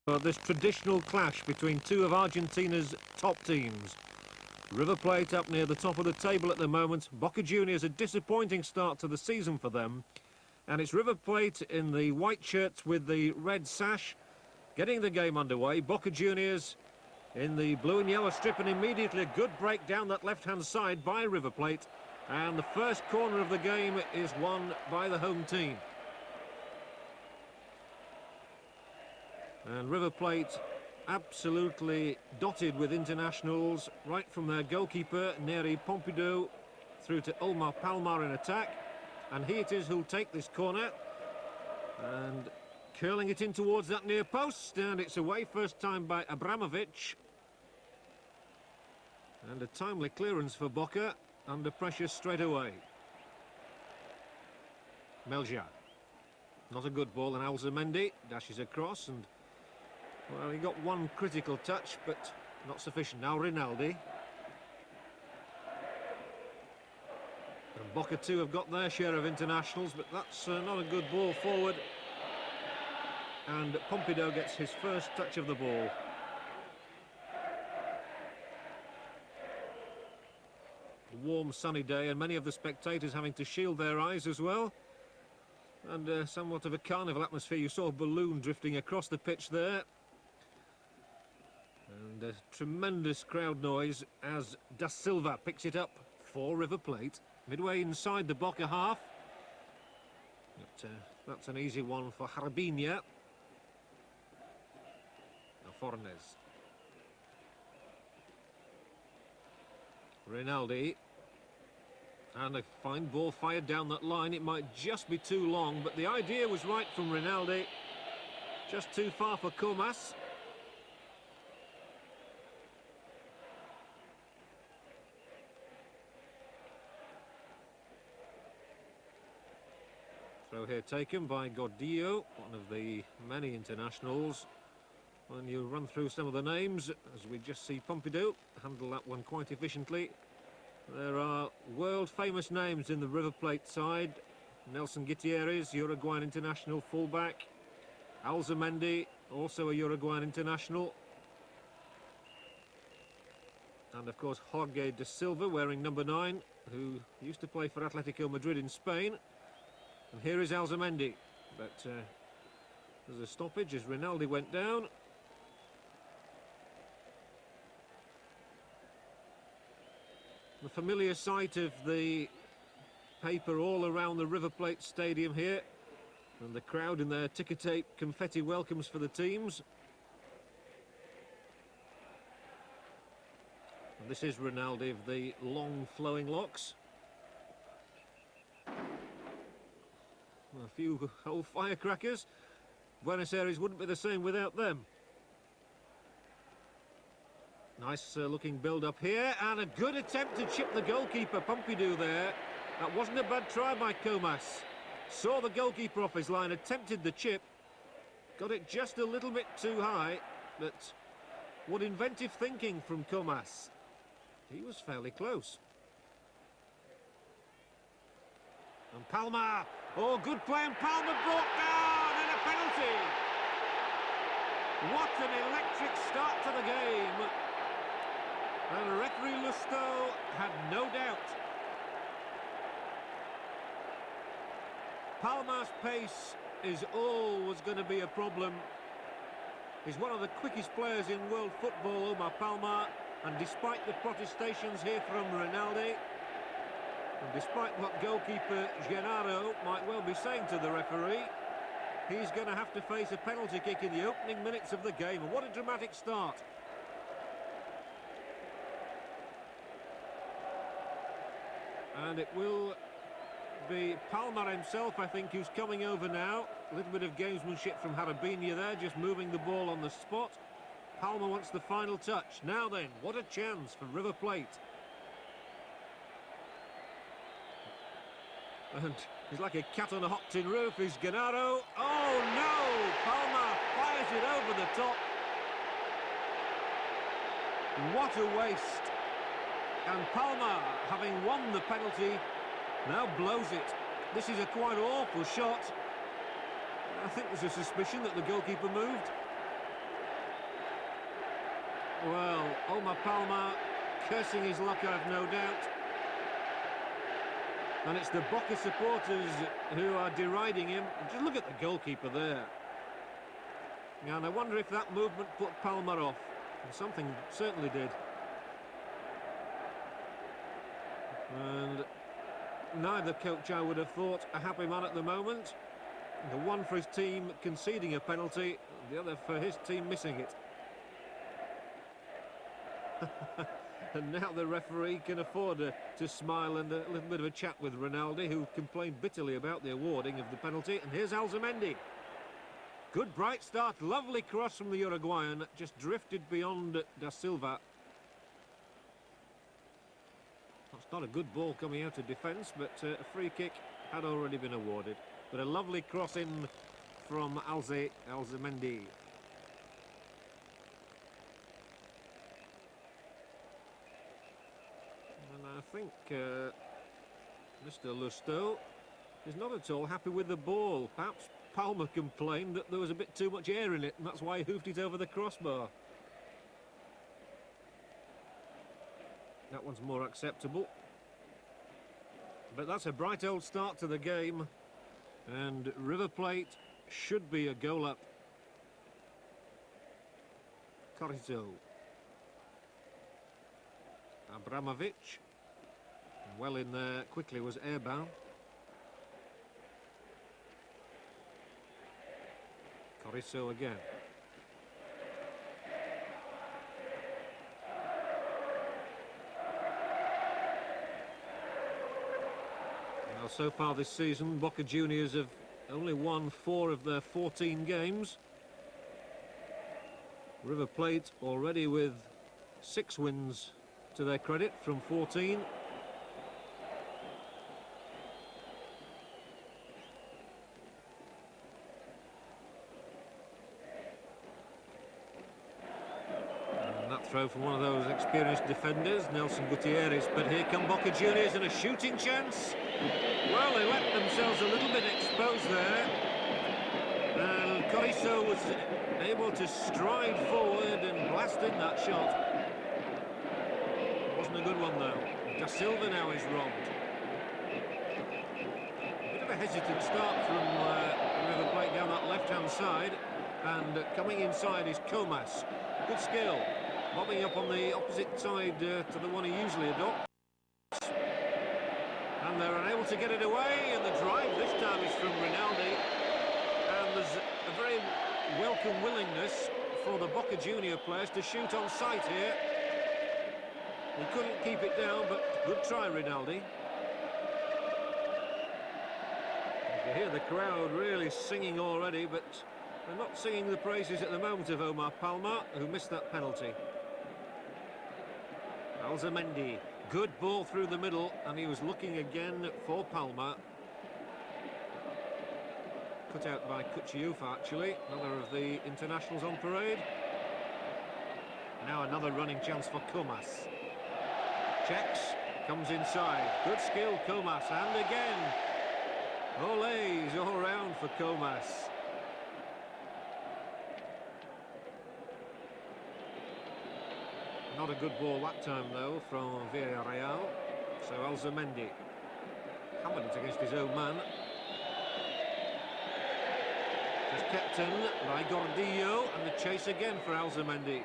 For this traditional clash between two of Argentina's top teams. River Plate up near the top of the table at the moment. Boca Juniors, a disappointing start to the season for them. And it's River Plate in the white shirts with the red sash getting the game underway. Boca Juniors in the blue and yellow strip, and immediately a good break down that left-hand side by River Plate. And the first corner of the game is won by the home team. And River Plate absolutely dotted with internationals, right from their goalkeeper, Neri Pumpido, through to Omar Palma in attack. And he it is who'll take this corner. And curling it in towards that near post, and it's away first time by Abramovich. And a timely clearance for Boca, under pressure straight away. Melgar. Not a good ball, and Alzamendi dashes across, and well, he got one critical touch, but not sufficient. Now Rinaldi. And Boca too have got their share of internationals, but that's not a good ball forward. And Pumpido gets his first touch of the ball. A warm sunny day, and many of the spectators having to shield their eyes as well. And somewhat of a carnival atmosphere. You saw a balloon drifting across the pitch there. And a tremendous crowd noise as Da Silva picks it up for River Plate. Midway inside the Boca half. But, that's an easy one for Hrabina. Now Fornés. Rinaldi. And a fine ball fired down that line. It might just be too long, but the idea was right from Rinaldi. Just too far for Comas. Throw here taken by Gordillo, one of the many internationals. When you run through some of the names, as we just see Pumpido handle that one quite efficiently. There are world-famous names in the River Plate side. Nelson Gutierrez, Uruguayan international fullback. Alzamendi, also a Uruguayan international. And of course Jorge da Silva, wearing number 9, who used to play for Atletico Madrid in Spain. And here is Alzamendi, but there's a stoppage as Rinaldi went down. The familiar sight of the paper all around the River Plate Stadium here, and the crowd in their ticker tape confetti welcomes for the teams. And this is Rinaldi of the long flowing locks. A few old firecrackers. Buenos Aires wouldn't be the same without them. Nice looking build-up here, and a good attempt to chip the goalkeeper, Pumpido there. That wasn't a bad try by Comas. Saw the goalkeeper off his line, attempted the chip. Got it just a little bit too high, but what inventive thinking from Comas. He was fairly close. And Palma, oh, good play, and Palma brought down, and a penalty. What an electric start to the game. And referee Lusto had no doubt. Palma's pace is always going to be a problem. He's one of the quickest players in world football, Omar Palma, and despite the protestations here from Rinaldi, and despite what goalkeeper Genaro might well be saying to the referee, he's going to have to face a penalty kick in the opening minutes of the game. And what a dramatic start. And it will be Palma himself, I think, who's coming over now. A little bit of gamesmanship from Hrabina there, just moving the ball on the spot. Palma wants the final touch. Now then, what a chance for River Plate. And he's like a cat on a hot tin roof, is Genaro. Oh no! Palma fires it over the top. What a waste. And Palma, having won the penalty, now blows it. This is a quite awful shot. I think there's a suspicion that the goalkeeper moved. Well, Omar Palma cursing his luck, I've no doubt. And it's the Boca supporters who are deriding him. Just look at the goalkeeper there. And I wonder if that movement put Palma off. And something certainly did. And neither coach, I would have thought, a happy man at the moment. The one for his team conceding a penalty, the other for his team missing it. And now the referee can afford to smile and a little bit of a chat with Rinaldi, who complained bitterly about the awarding of the penalty. And here's Alzamendi. Good bright start, lovely cross from the Uruguayan, just drifted beyond Da Silva. That's not a good ball coming out of defence, but a free kick had already been awarded. But a lovely cross in from Alzamendi. And I think Mr. Lusto is not at all happy with the ball. Perhaps Palma complained that there was a bit too much air in it, and that's why he hoofed it over the crossbar. That one's more acceptable. But that's a bright old start to the game, and River Plate should be a goal up. Carrizo. Abramovich. Well in there quickly was Erbín. Carrizo again. Well, so far this season, Boca Juniors have only won 4 of their 14 games. River Plate already with 6 wins to their credit from 14. Throw from one of those experienced defenders, Nelson Gutiérrez, but here come Boca Juniors and a shooting chance. Well, they left themselves a little bit exposed there. And Carrizo was able to stride forward and blast in that shot. Wasn't a good one though. Da Silva now is robbed. A bit of a hesitant start from River Plate down that left-hand side. And coming inside is Comas. Good skill. Bobbing up on the opposite side to the one he usually adopts. And they're unable to get it away, and the drive this time is from Rinaldi. And there's a very welcome willingness for the Boca Junior players to shoot on sight here. He couldn't keep it down, but good try, Rinaldi. You can hear the crowd really singing already, but they're not singing the praises at the moment of Omar Palma, who missed that penalty. Alzamendi, good ball through the middle, and he was looking again for Palma. Cut out by Cuciuffo, actually, another of the internationals on parade. Now another running chance for Comas. Checks, comes inside. Good skill, Comas, and again. Olays all round for Comas. Not a good ball that time, though, from Villarreal. So Alzamendi hammered it against his own man. Just kept in by Gordillo, and the chase again for Alzamendi.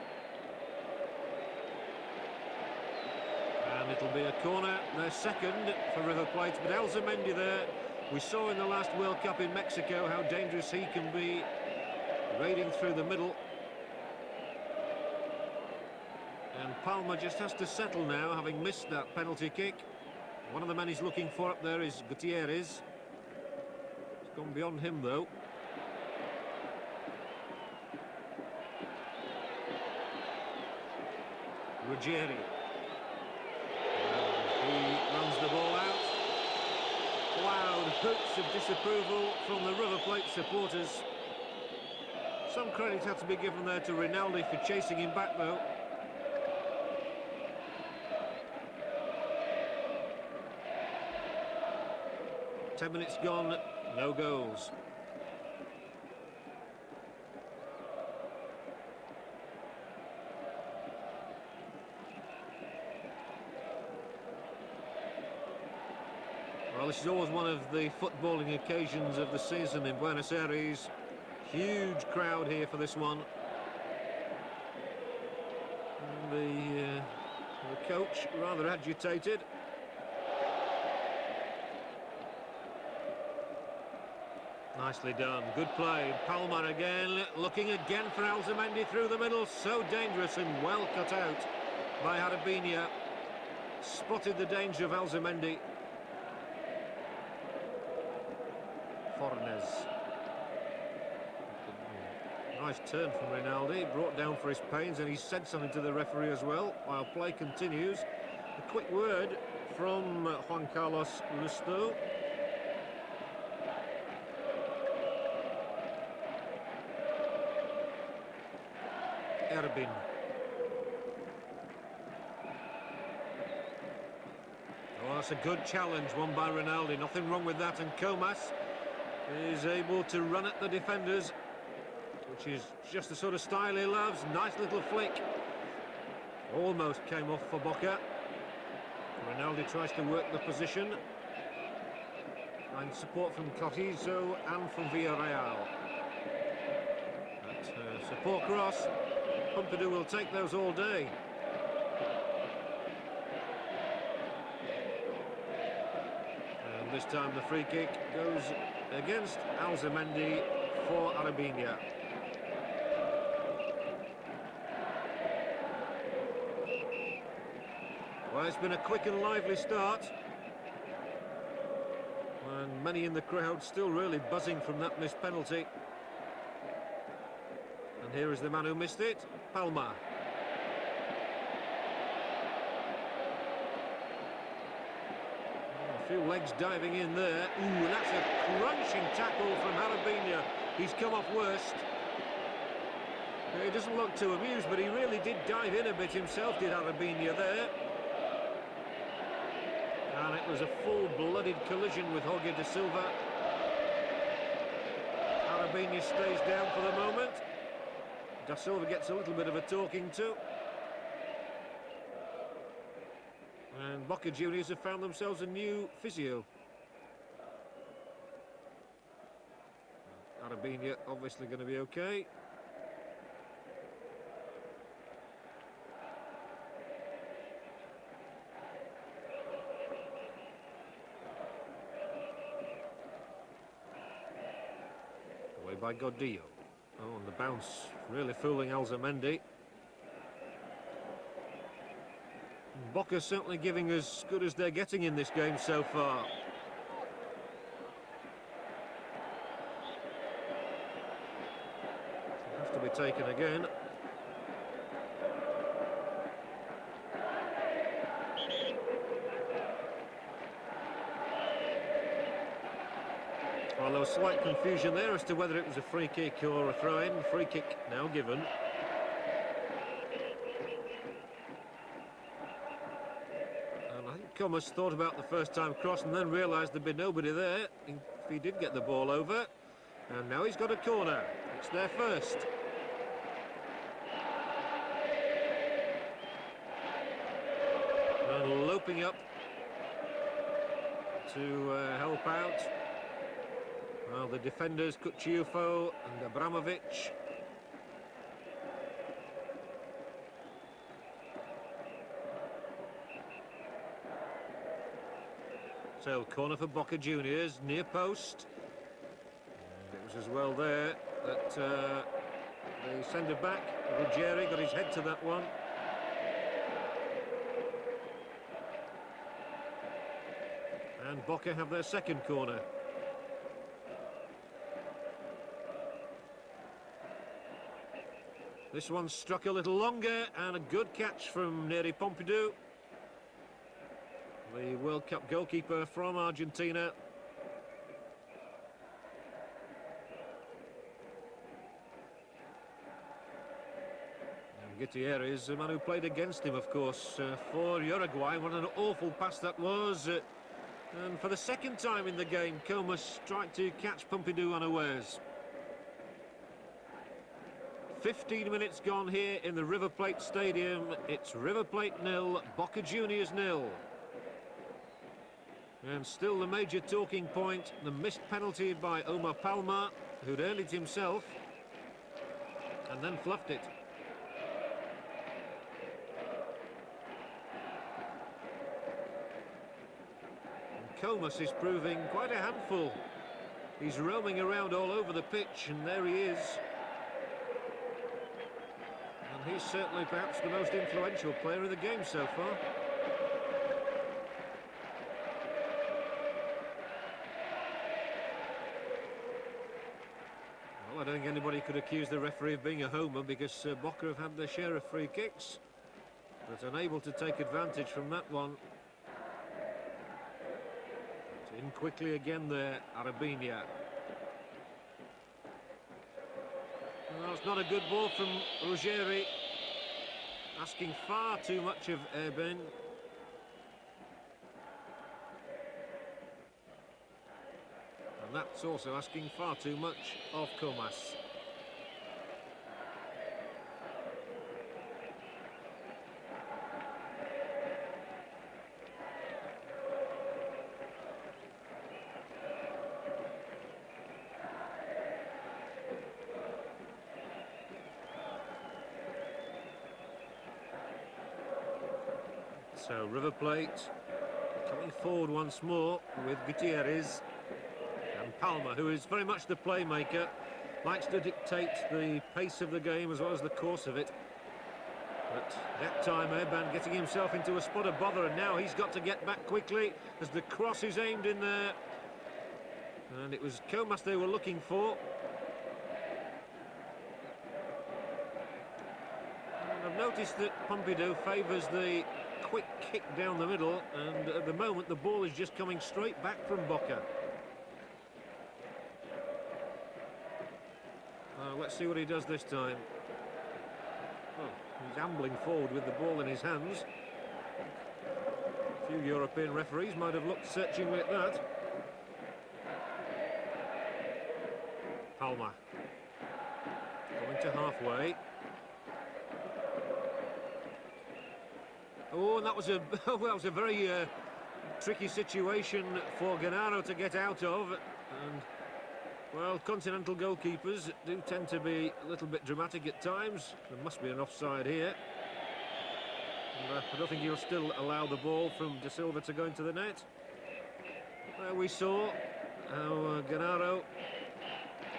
And it'll be a corner, their second for River Plate. But Alzamendi there, we saw in the last World Cup in Mexico how dangerous he can be, raiding through the middle. And Palma just has to settle now, having missed that penalty kick. One of the men he's looking for up there is Gutierrez. It's gone beyond him, though. Ruggeri. He runs the ball out. Loud hoots of disapproval from the River Plate supporters. Some credit had to be given there to Rinaldi for chasing him back, though. Ten minutes gone, no goals. Well, this is always one of the footballing occasions of the season in Buenos Aires. Huge crowd here for this one. And the coach rather agitated. Nicely done, good play. Palma again, looking again for Alzamendi through the middle. So dangerous and well cut out by Hrabina. Spotted the danger of Alzamendi. Fornés. Nice turn from Rinaldi, brought down for his pains, and he said something to the referee as well while play continues. A quick word from Juan Carlos Lusto. Erbín. Oh, that's a good challenge, won by Rinaldi. Nothing wrong with that, and Comas is able to run at the defenders, which is just the sort of style he loves. Nice little flick. Almost came off for Boca. Rinaldi tries to work the position. And support from Carrizo and from Villarreal. That support cross. Pumpido will take those all day. And this time the free kick goes against Alzamendi for Hrabina. Well, it's been a quick and lively start. And many in the crowd still really buzzing from that missed penalty. And here is the man who missed it, Palma. A few legs diving in there. Ooh, that's a crunching tackle from Hrabina. He's come off worst. He doesn't look too amused, but he really did dive in a bit himself, did Hrabina there. And it was a full-blooded collision with Jorge da Silva. Hrabina stays down for the moment. Da Silva gets a little bit of a talking to. And Boca Juniors have found themselves a new physio. Hrabina obviously going to be okay. Away by Gordillo. Oh, and the bounce really fooling Alzamendi. Boca certainly giving as good as they're getting in this game so far. Have to be taken again. Well, there was slight confusion there as to whether it was a free kick or a throw-in. Free kick now given. And I think Comas thought about the first time cross and then realised there'd be nobody there if he did get the ball over. And now he's got a corner. It's their first. And loping up to help out. Well, the defenders, Cuciuffo and Abramovich. So, corner for Boca Juniors, near post. And it was as well there that the centre back, Ruggeri, got his head to that one. And Boca have their second corner. This one struck a little longer, and a good catch from Pumpido, the World Cup goalkeeper from Argentina. And Gutierrez, the man who played against him, of course, for Uruguay. What an awful pass that was. And for the second time in the game, Comas tried to catch Pumpido unawares. 15 minutes gone here in the River Plate Stadium. It's River Plate 0, Boca Juniors 0. And still the major talking point, the missed penalty by Omar Palma, who'd earned it himself, and then fluffed it. And Comas is proving quite a handful. He's roaming around all over the pitch, and there he is. And he's certainly perhaps the most influential player in the game so far. Well, I don't think anybody could accuse the referee of being a homer, because Boca have had their share of free kicks, but unable to take advantage from that one. In quickly again there, Hrabina. Well, it's not a good ball from Ruggeri, asking far too much of Erbín. And that's also asking far too much of Comas. So River Plate coming forward once more with Gutierrez and Palma, who is very much the playmaker, likes to dictate the pace of the game as well as the course of it. But that time Erbín getting himself into a spot of bother, and now he's got to get back quickly as the cross is aimed in there. And it was Comas they were looking for. And I've noticed that Pumpido favours the quick kick down the middle, and at the moment the ball is just coming straight back from Boca. Let's see what he does this time. Oh, he's ambling forward with the ball in his hands. A few European referees might have looked searchingly at that. Palma going to halfway. Oh, and that was a very tricky situation for Genaro to get out of. And well, continental goalkeepers do tend to be a little bit dramatic at times. There must be an offside here. And, I don't think he'll still allow the ball from De Silva to go into the net. There we saw how Genaro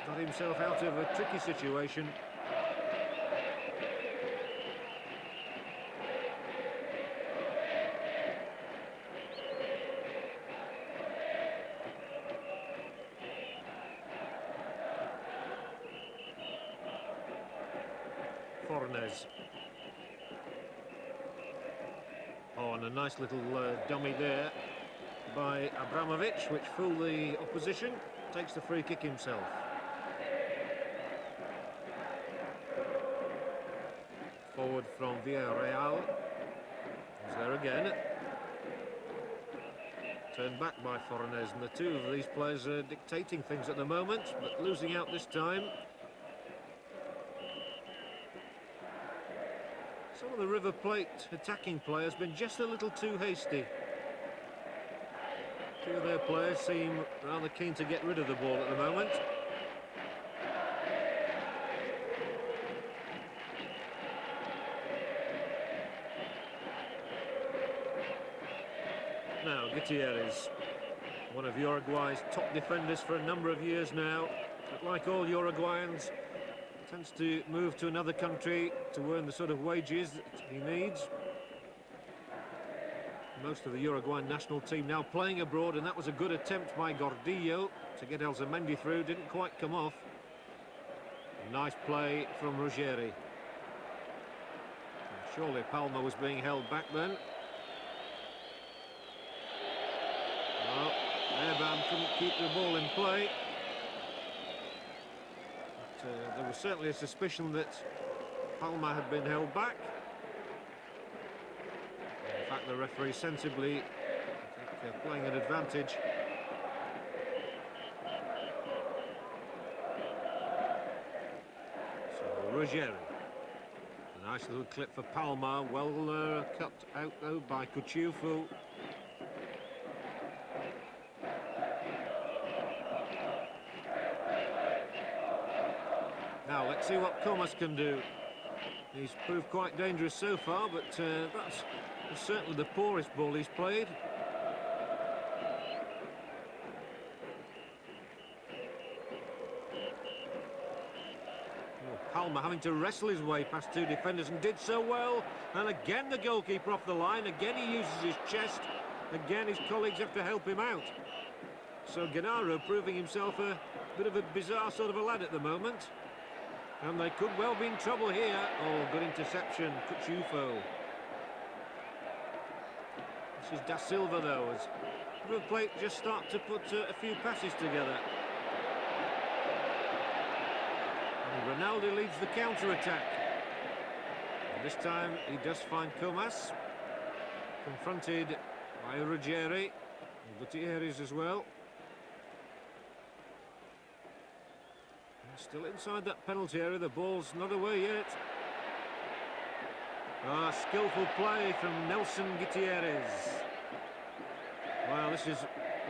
got himself out of a tricky situation. Fornés. Oh, and a nice little dummy there by Abramovich, which fooled the opposition. Takes the free kick himself. Forward from Villarreal. He's there again. Turned back by Fornés, and the two of these players are dictating things at the moment, but losing out this time. Some of the River Plate attacking players have been just a little too hasty. Two of their players seem rather keen to get rid of the ball at the moment. Now, Gutierrez, one of Uruguay's top defenders for a number of years now, but like all Uruguayans, tends to move to another country to earn the sort of wages that he needs. Most of the Uruguayan national team now playing abroad, and that was a good attempt by Gordillo to get Alzamendi through. Didn't quite come off. Nice play from Ruggeri. Surely Palma was being held back then. Well, Erbín couldn't keep the ball in play. There was certainly a suspicion that Palma had been held back. In fact, the referee sensibly playing an advantage. So Ruggeri. A nice little clip for Palma. Well cut out though by Cuciuffo. Now, let's see what Comas can do. He's proved quite dangerous so far, but that's certainly the poorest ball he's played. Palma having to wrestle his way past two defenders and did so well. And again the goalkeeper off the line. Again he uses his chest. Again his colleagues have to help him out. So Genaro proving himself a bit of a bizarre sort of a lad at the moment. And they could well be in trouble here. Oh, good interception, Cuciuffo. This is Da Silva though, as River Plate just start to put a few passes together. And Rinaldi leads the counter-attack. This time he does find Comas, confronted by Ruggeri, and Gutierrez as well. Still inside that penalty area, the ball's not away yet. Skillful play from Nelson Gutierrez. Well, this is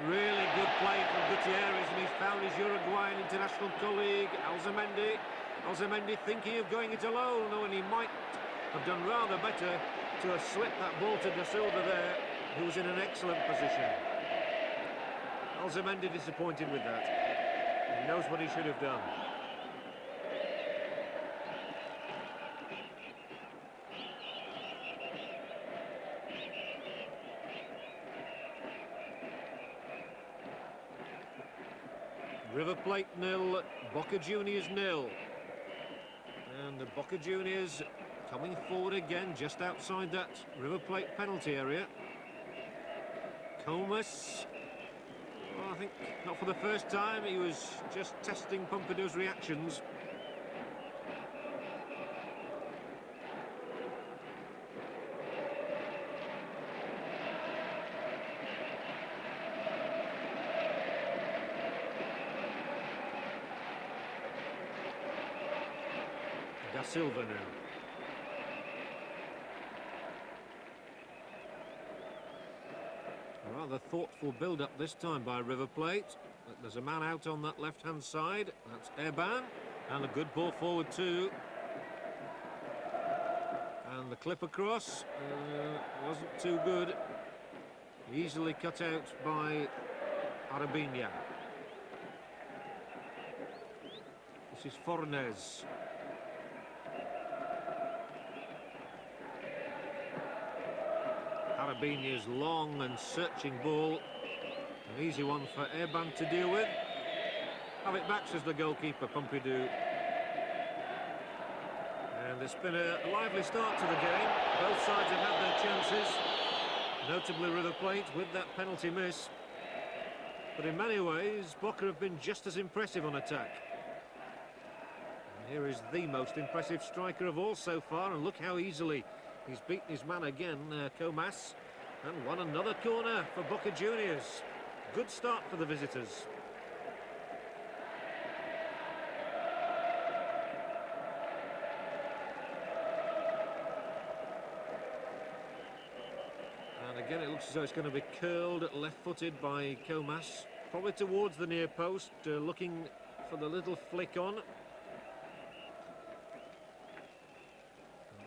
really good play from Gutierrez, and he's found his Uruguayan international colleague, Alzamendi. Alzamendi thinking of going it alone, though, and he might have done rather better to have slipped that ball to Da Silva there, who was in an excellent position. Alzamendi disappointed with that. He knows what he should have done. River Plate 0, Boca Juniors 0. And the Boca Juniors coming forward again just outside that River Plate penalty area. Comas, well, I think not for the first time, he was just testing Pumpido's reactions. Da Silva now. A rather thoughtful build-up this time by River Plate. There's a man out on that left-hand side. That's Erbín. And a good ball forward too. And the clip across wasn't too good. Easily cut out by Hrabina. This is Fornés. Hrabina's long and searching ball. An easy one for Erbín to deal with. Have it back, says the goalkeeper, Pumpido. And it's been a lively start to the game. Both sides have had their chances. Notably River Plate with that penalty miss. But in many ways, Boca have been just as impressive on attack. And here is the most impressive striker of all so far, and look how easily he's beaten his man again, Comas, and won another corner for Boca Juniors. Good start for the visitors. And again, it looks as though it's going to be curled left-footed by Comas, probably towards the near post, looking for the little flick on.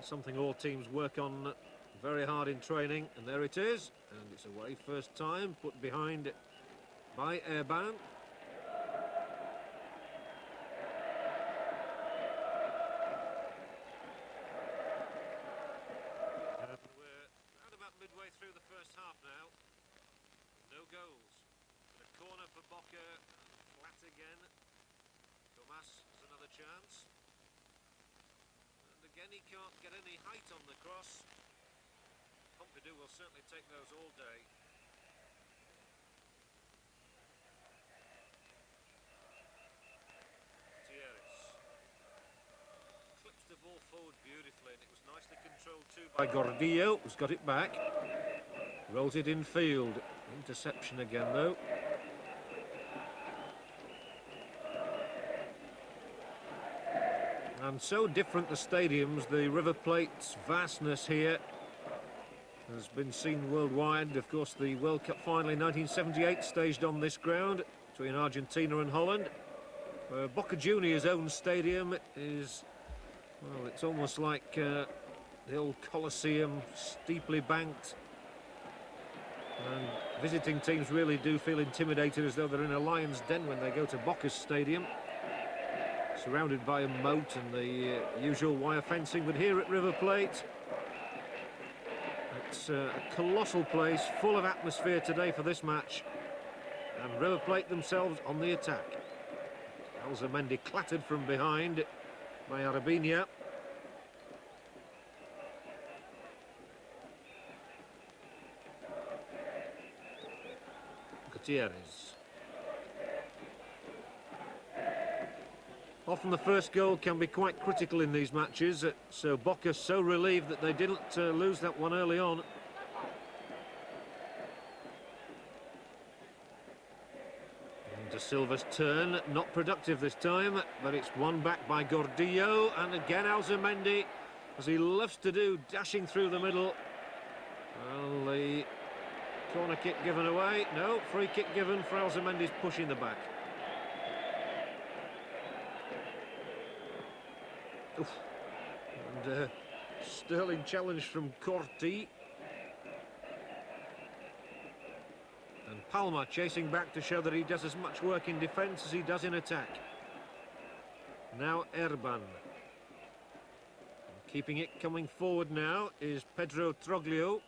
Something all teams work on very hard in training, and there it is, and it's away first time, put behind by Erbín. And we're around about midway through the first half now. No goals. A corner for Boca, flat again. Comas has another chance. Again, he can't get any height on the cross. Pumpido will certainly take those all day. Gutierrez clips the ball forward beautifully, and it was nicely controlled too by Gordillo, who's got it back. Rolls it in field. Interception again, though. And so different the stadiums, the River Plate's vastness here has been seen worldwide. Of course, the World Cup final in 1978 staged on this ground between Argentina and Holland. Boca Juniors' own stadium is, well, it's almost like the old Colosseum, steeply banked. And visiting teams really do feel intimidated, as though they're in a lion's den when they go to Boca's stadium. Surrounded by a moat and the usual wire fencing, but here at River Plate, it's a colossal place, full of atmosphere today for this match. And River Plate themselves on the attack. Alzamendi clattered from behind by Hrabina. Gutierrez. Often the first goal can be quite critical in these matches, so Boca so relieved that they didn't lose that one early on. And De Silva's turn, not productive this time, but it's won back by Gordillo, and again Alzamendi, as he loves to do, dashing through the middle. Well, the corner kick given away. No, free kick given for Alzamendi's push in the back. Oof. And sterling challenge from Corti. And Palma chasing back to show that he does as much work in defence as he does in attack. Now Erbín. Keeping it coming forward now is Pedro Troglio.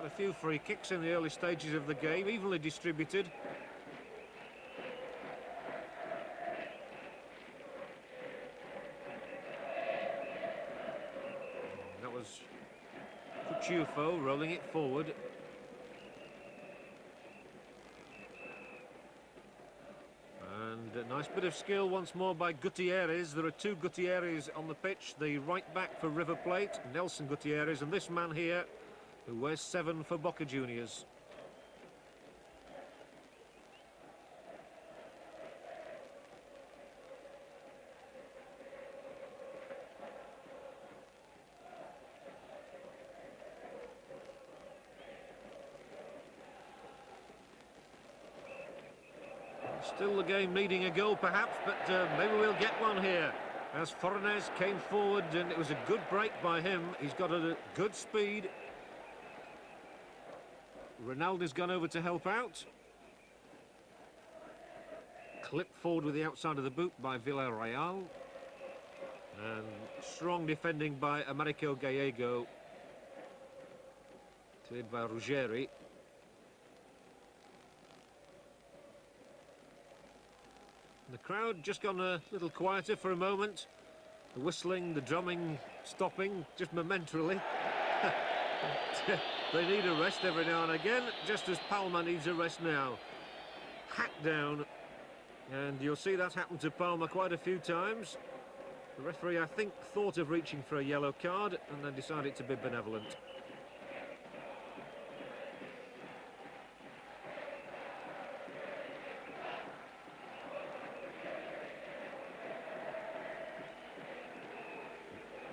A few free kicks in the early stages of the game, evenly distributed. That was Cuciuffo rolling it forward. And a nice bit of skill once more by Gutierrez. There are two Gutierrez on the pitch, the right back for River Plate, Nelson Gutierrez, and this man here, who wears 7 for Boca Juniors. Still the game needing a goal perhaps, but maybe we'll get one here. As Fornés came forward, and it was a good break by him. He's got a good speed. Rinaldi's gone over to help out. Clipped forward with the outside of the boot by Villarreal. And strong defending by Gallego. Cleared by Ruggeri. The crowd just gone a little quieter for a moment. The whistling, the drumming stopping, just momentarily. They need a rest every now and again, just as Palma needs a rest now. Hacked down, and you'll see that happen to Palma quite a few times. The referee, I think, thought of reaching for a yellow card and then decided to be benevolent.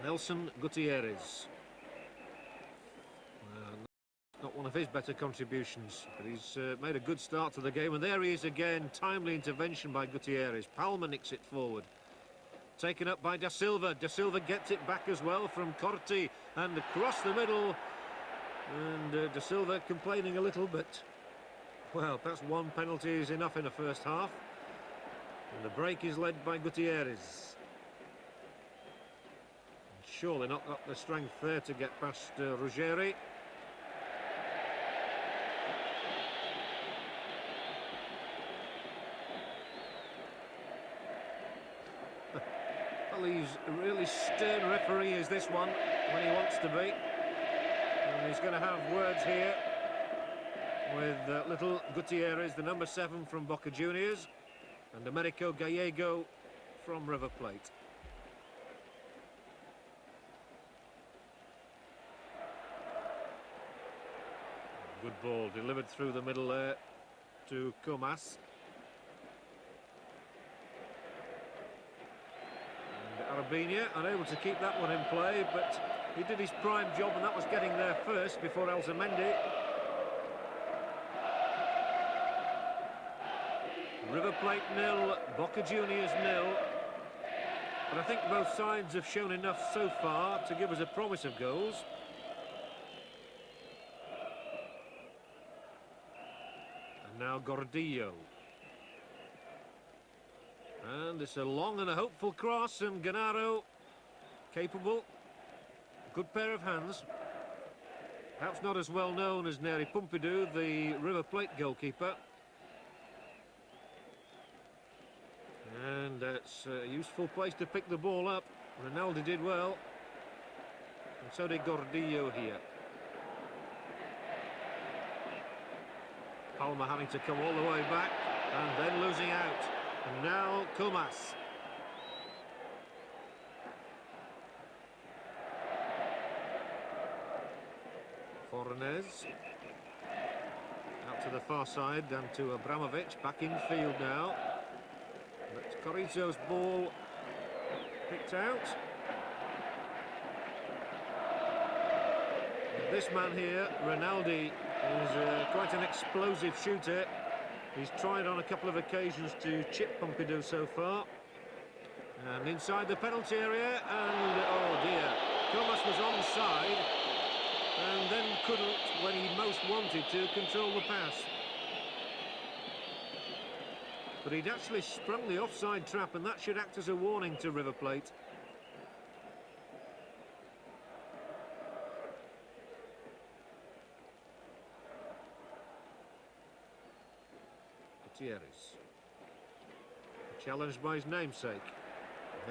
Nelson Gutierrez. Not one of his better contributions, but he's made a good start to the game, and there he is again. Timely intervention by Gutierrez. Palma nicks it forward. Taken up by De Silva. De Silva gets it back as well from Corti, and across the middle. And De Silva complaining a little, but, well, perhaps one penalty is enough in the first half. And the break is led by Gutierrez. Surely not got the strength there to get past Ruggeri. Well, he's a really stern referee, is this one, when he wants to be. And he's going to have words here with little Gutierrez, the number 7 from Boca Juniors, and Gallego from River Plate. Good ball delivered through the middle there to Comas. And Hrabina unable to keep that one in play, but He did his prime job, and that was getting there first before Alzamendi. River Plate 0, Boca Juniors 0. But I think both sides have shown enough so far to give us a promise of goals. And now Gordillo. And it's a long and a hopeful cross, and Genaro, capable. Good pair of hands. Perhaps not as well known as Neri Pumpido, the River Plate goalkeeper. And it's a useful place to pick the ball up. Rinaldi did well. And so did Gordillo here. Palma having to come all the way back and then losing out. And now Comas. Fornés. Out to the far side and to Abramovich. Back in field now. But Carrizo's ball picked out. And this man here, Rinaldi, is quite an explosive shooter. He's tried on a couple of occasions to chip Pumpido so far. And inside the penalty area, and oh dear, Comas was onside and then couldn't, when he most wanted to, control the pass. But he'd actually sprung the offside trap, and that should act as a warning to River Plate. Gutierrez. Challenged by his namesake.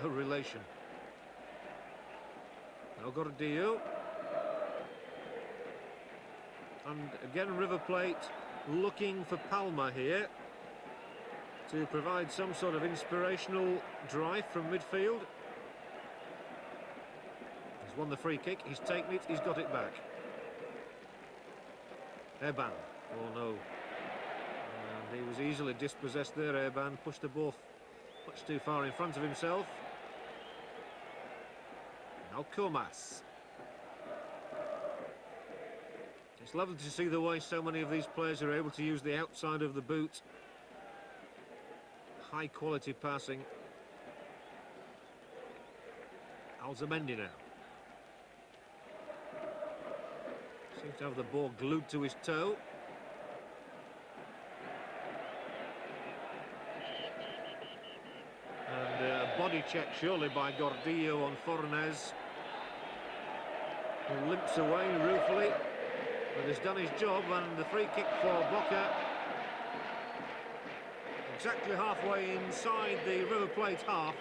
No relation. Now Gordillo. And again River Plate looking for Palma here to provide some sort of inspirational drive from midfield. He's won the free kick, he's taken it, he's got it back. Erbín, oh no. And he was easily dispossessed there, Erbín, pushed the ball much too far in front of himself. Now Comas. It's lovely to see the way so many of these players are able to use the outside of the boot. High quality passing. Alzamendi now. Seems to have the ball glued to his toe. And a body check surely by Gordillo on Fornés, who limps away ruefully, but has done his job. And the free kick for Boca. Exactly halfway inside the River Plate half.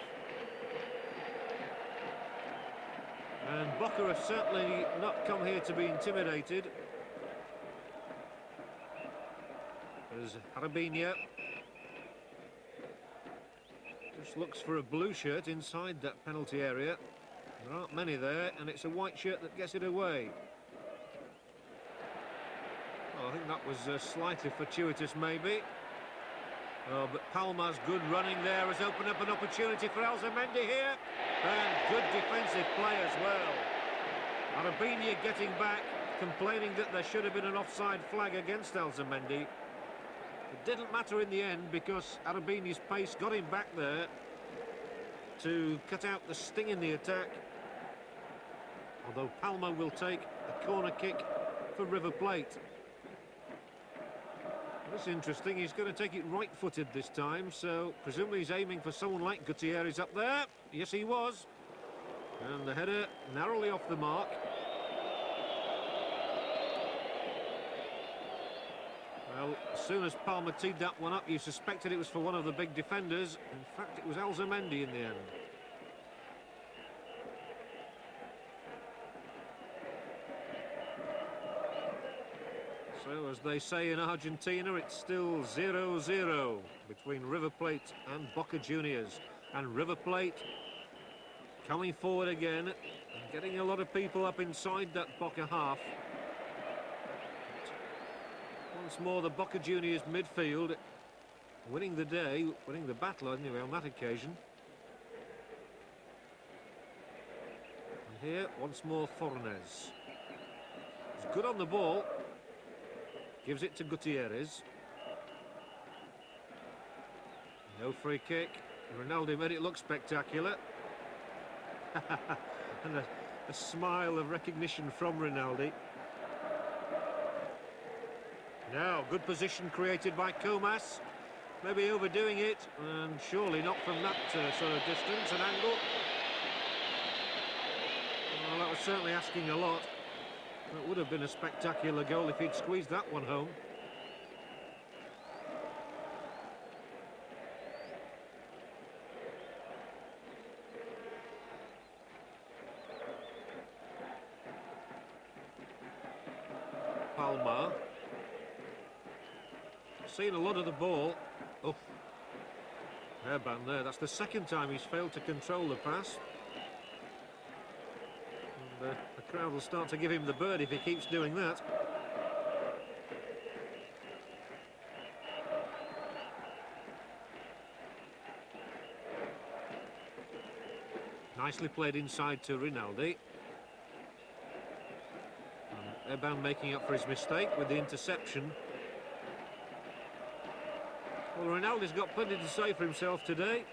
And Boca have certainly not come here to be intimidated. There's Hrabina. Just looks for a blue shirt inside that penalty area. There aren't many there, and it's a white shirt that gets it away. Well, I think that was slightly fortuitous maybe. Oh, but Palma's good running there has opened up an opportunity for Alzamendi here. And good defensive play as well. Hrabina getting back, complaining that there should have been an offside flag against Alzamendi. It didn't matter in the end because Hrabina's pace got him back there to cut out the sting in the attack. Although Palma will take a corner kick for River Plate. That's interesting, he's going to take it right-footed this time, so presumably he's aiming for someone like Gutierrez up there. Yes, he was. And the header narrowly off the mark. Well, as soon as Palma teed that one up, you suspected it was for one of the big defenders. In fact, it was Alzamendi in the end. So, as they say in Argentina, it's still 0-0 between River Plate and Boca Juniors. And River Plate coming forward again and getting a lot of people up inside that Boca half. But once more, the Boca Juniors midfield winning the day, winning the battle anyway on that occasion. here, once more Fornés. He's good on the ball. Gives it to Gutierrez. No free kick. Rinaldi made it look spectacular. And a smile of recognition from Rinaldi. Now, good position created by Comas. Maybe overdoing it, and surely not from that sort of distance and angle. Well, that was certainly asking a lot. It would have been a spectacular goal if he'd squeezed that one home. Palma. Seen a lot of the ball. Oh, hairband there. That's the second time he's failed to control the pass. And the crowd will start to give him the bird if he keeps doing that. Nicely played inside to Rinaldi. And Erbín making up for his mistake with the interception. Well, Rinaldi's got plenty to say for himself today.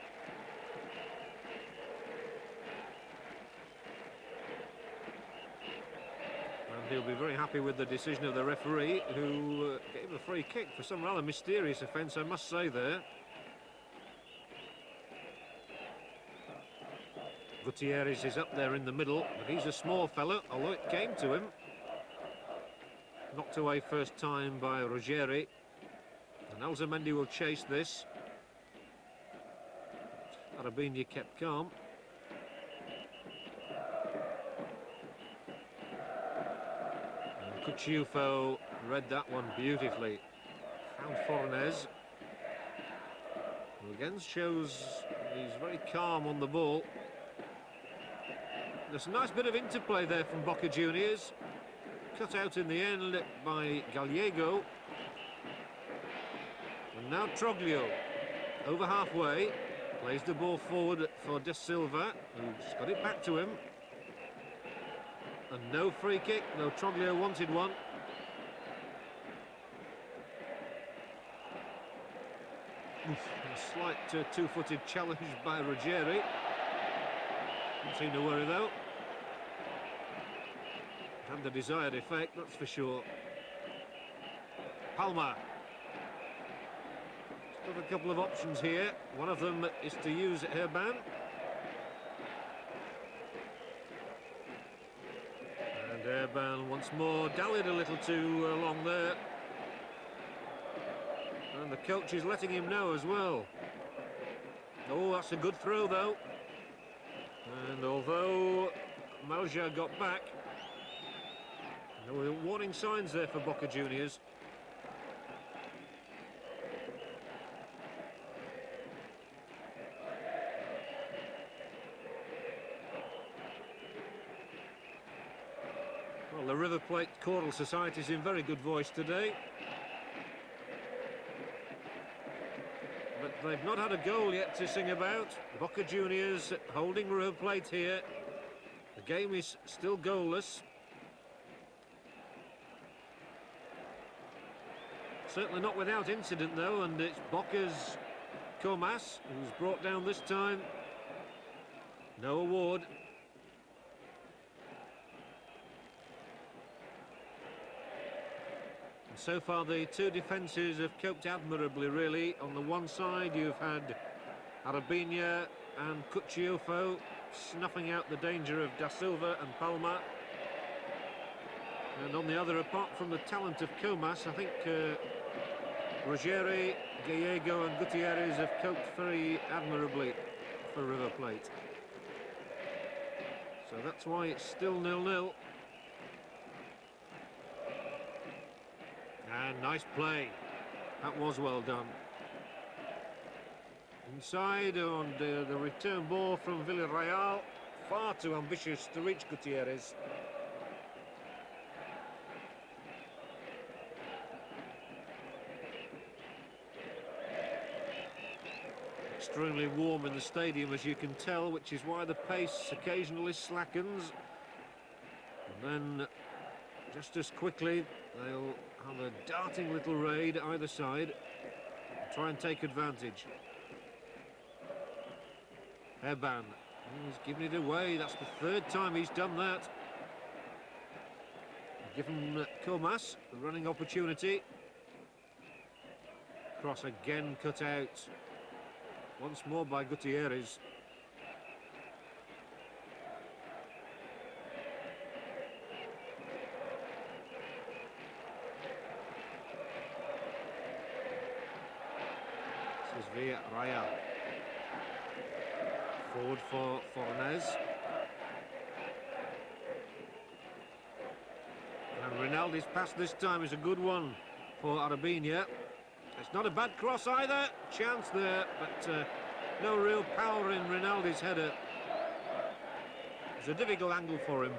And he'll be very happy with the decision of the referee, who gave a free kick for some rather mysterious offence, I must say there. Gutierrez is up there in the middle, but he's a small fellow, although it came to him. Knocked away first time by Ruggeri. And Alzamendi will chase this. Erbín kept calm. And Cuciuffo read that one beautifully. Found Fornés, who again shows he's very calm on the ball. There's a nice bit of interplay there from Boca Juniors. Cut out in the end by Gallego. And now Troglio, over halfway, plays the ball forward for Silva, who's got it back to him. And no free kick, though Troglio wanted one. A slight two-footed challenge by Ruggeri. Didn't seem to worry though. Had the desired effect, that's for sure. Palma. Got a couple of options here. One of them is to use Erbín. And Erbín once more dallied a little too long there. And the coach is letting him know as well. Oh, that's a good throw though. And although Melgar got back, there were warning signs there for Boca Juniors. Well, the River Plate Choral Society is in very good voice today. But they've not had a goal yet to sing about. Boca Juniors holding River Plate here. The game is still goalless. Certainly not without incident though, and it's Boca's Comas who's brought down this time. No award. And so far the two defences have coped admirably really. On the one side you've had Erbín and Cuciuffo snuffing out the danger of Silva and Palma. And on the other, apart from the talent of Comas, I think Ruggeri, Gallego and Gutierrez have coped very admirably for River Plate. So that's why it's still 0-0. And nice play. That was well done. Inside on the return ball from Villarreal. Far too ambitious to reach Gutierrez. Extremely warm in the stadium, as you can tell, which is why the pace occasionally slackens. Then, just as quickly, they'll have a darting little raid either side. Try and take advantage. Erbín. He's given it away. That's the third time he's done that. Given Comas the running opportunity. Cross again cut out. Once more by Gutierrez. This is Villarreal. Forward for Fornés. And Rinaldi's pass this time is a good one for Erbín. It's not a bad cross either. Chance there, but no real power in Rinaldi's header. It's a difficult angle for him.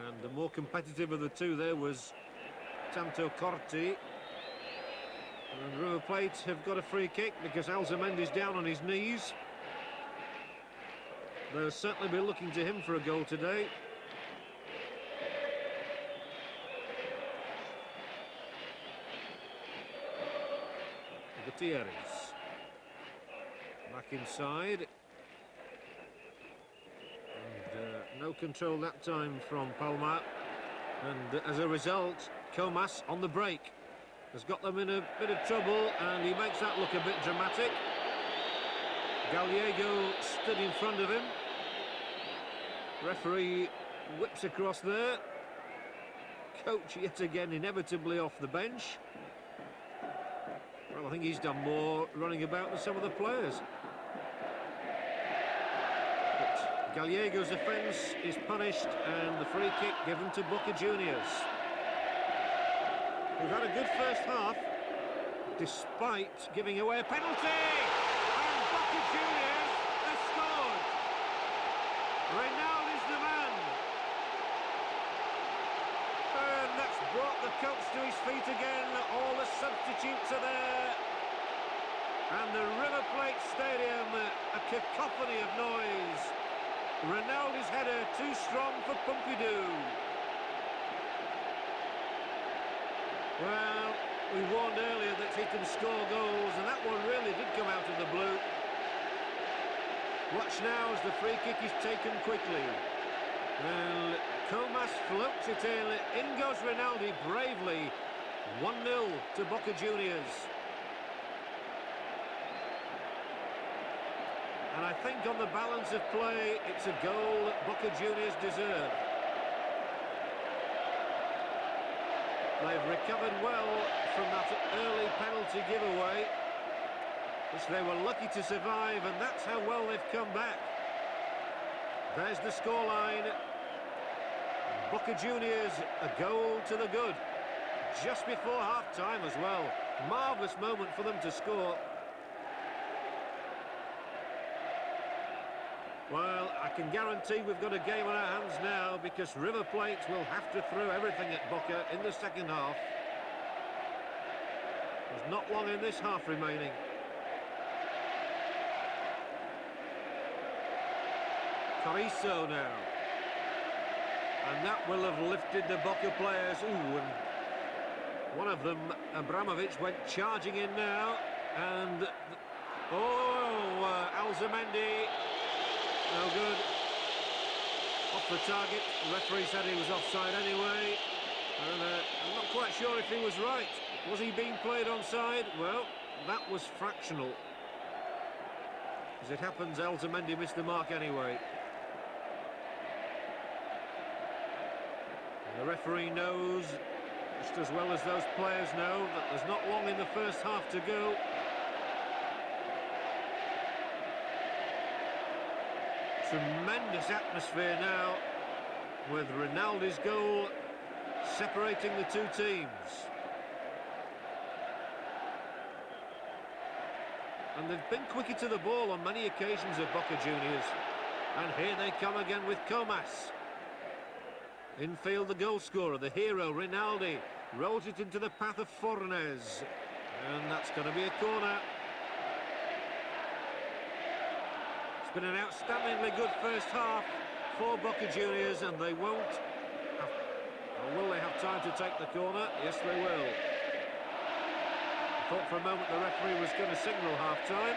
And the more competitive of the two there was Tanto Corti. And River Plate have got a free kick because Alzamendi's down on his knees. They'll certainly be looking to him for a goal today. Gutierrez. Back inside. And no control that time from Palma. And as a result, Comas on the break has got them in a bit of trouble, and he makes that look a bit dramatic. Gallego stood in front of him. Referee whips across there. Coach yet again inevitably off the bench. Well, I think he's done more running about than some of the players. But Gallego's offence is punished, and the free kick given to Boca Juniors. We've had a good first half, despite giving away a penalty. And Boca Juniors has scored. Rinaldi's the man. And that's brought the coach to his feet again. All the substitutes are there. And the River Plate Stadium, a cacophony of noise. Rinaldi's header too strong for Pumpido. Well, we warned earlier that he can score goals, and that one really did come out of the blue. Watch now as the free kick is taken quickly. Well, Comas floats it in. In goes Rinaldi bravely. 1-0 to Boca Juniors. And I think on the balance of play, it's a goal that Boca Juniors deserve. They've recovered well from that early penalty giveaway, which they were lucky to survive, and that's how well they've come back. There's the scoreline. Boca Juniors, a goal to the good. Just before half-time as well. Marvellous moment for them to score. Well, I can guarantee we've got a game on our hands now, because River Plate will have to throw everything at Boca in the second half. There's not long in this half remaining. Carrizo now. And that will have lifted the Boca players. Ooh, and one of them, Abramovich, went charging in now. And, Alzamendi. No good. Off the target. The referee said he was offside anyway. And I'm not quite sure if he was right. Was he being played onside? Well, that was fractional. As it happens, Alzamendi missed the mark anyway. And the referee knows, just as well as those players know, that there's not long in the first half to go. Tremendous atmosphere now, with Rinaldi's goal separating the two teams. And they've been quicker to the ball on many occasions at Boca Juniors. And here they come again with Comas. Infield, the goal scorer, the hero, Rinaldi, rolls it into the path of Fornés. And that's going to be a corner. been an outstandingly good first half for Boca Juniors, and they won't have, or will they have time to take the corner? Yes, they will. I thought for a moment the referee was going to signal half-time.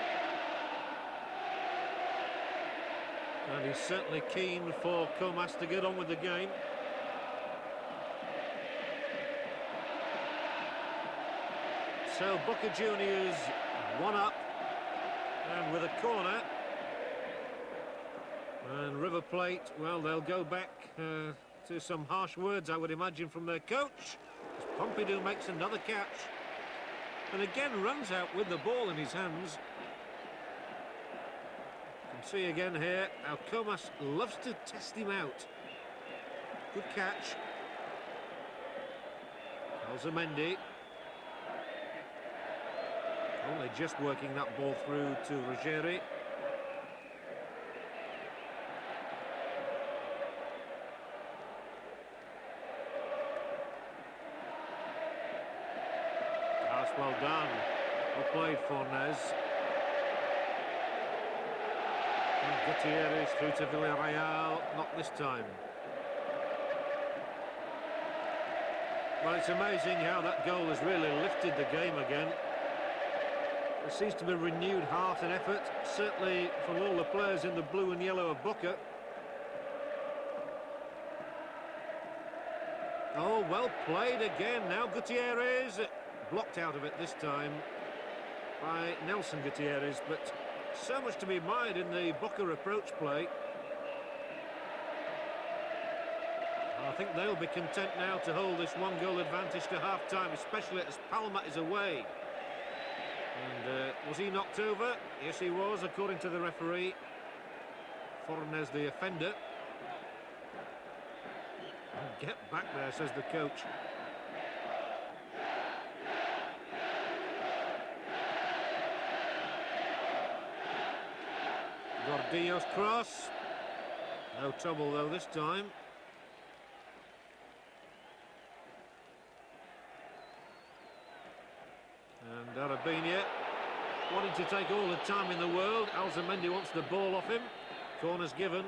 And he's certainly keen for Comas to get on with the game. So Boca Juniors 1 up, and with a corner. And River Plate, well, they'll go back to some harsh words, I would imagine, from their coach. As Pumpido makes another catch. And again runs out with the ball in his hands. You can see again here how Comas loves to test him out. Good catch. Alzamendi. Only just working that ball through to Ruggeri. That's well done. Well played, Fornés. Gutierrez through to Villarreal. Not this time. Well, it's amazing how that goal has really lifted the game again. There seems to be renewed heart and effort, certainly from all the players in the blue and yellow of Boca. Oh, well played again. Now Gutierrez, blocked out of it this time by Nelson Gutierrez, but so much to be admired in the Boca approach play. I think they'll be content now to hold this one-goal advantage to half-time, especially as Palma is away. And was he knocked over? Yes, he was, according to the referee. Fornés, the offender. Get back there, says the coach. Gordillo's cross. No trouble, though, this time. And Erbín wanting to take all the time in the world. Alzamendi wants the ball off him. Corner's given.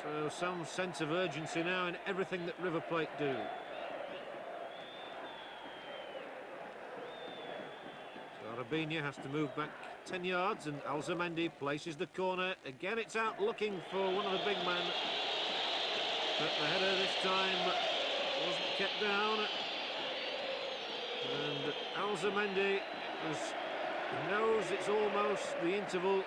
So some sense of urgency now in everything that River Plate do. So Erbín has to move back 10 yards, and Alzamendi places the corner. Again, it's out looking for one of the big men. But the header this time wasn't kept down. And Alzamendi knows it's almost the interval.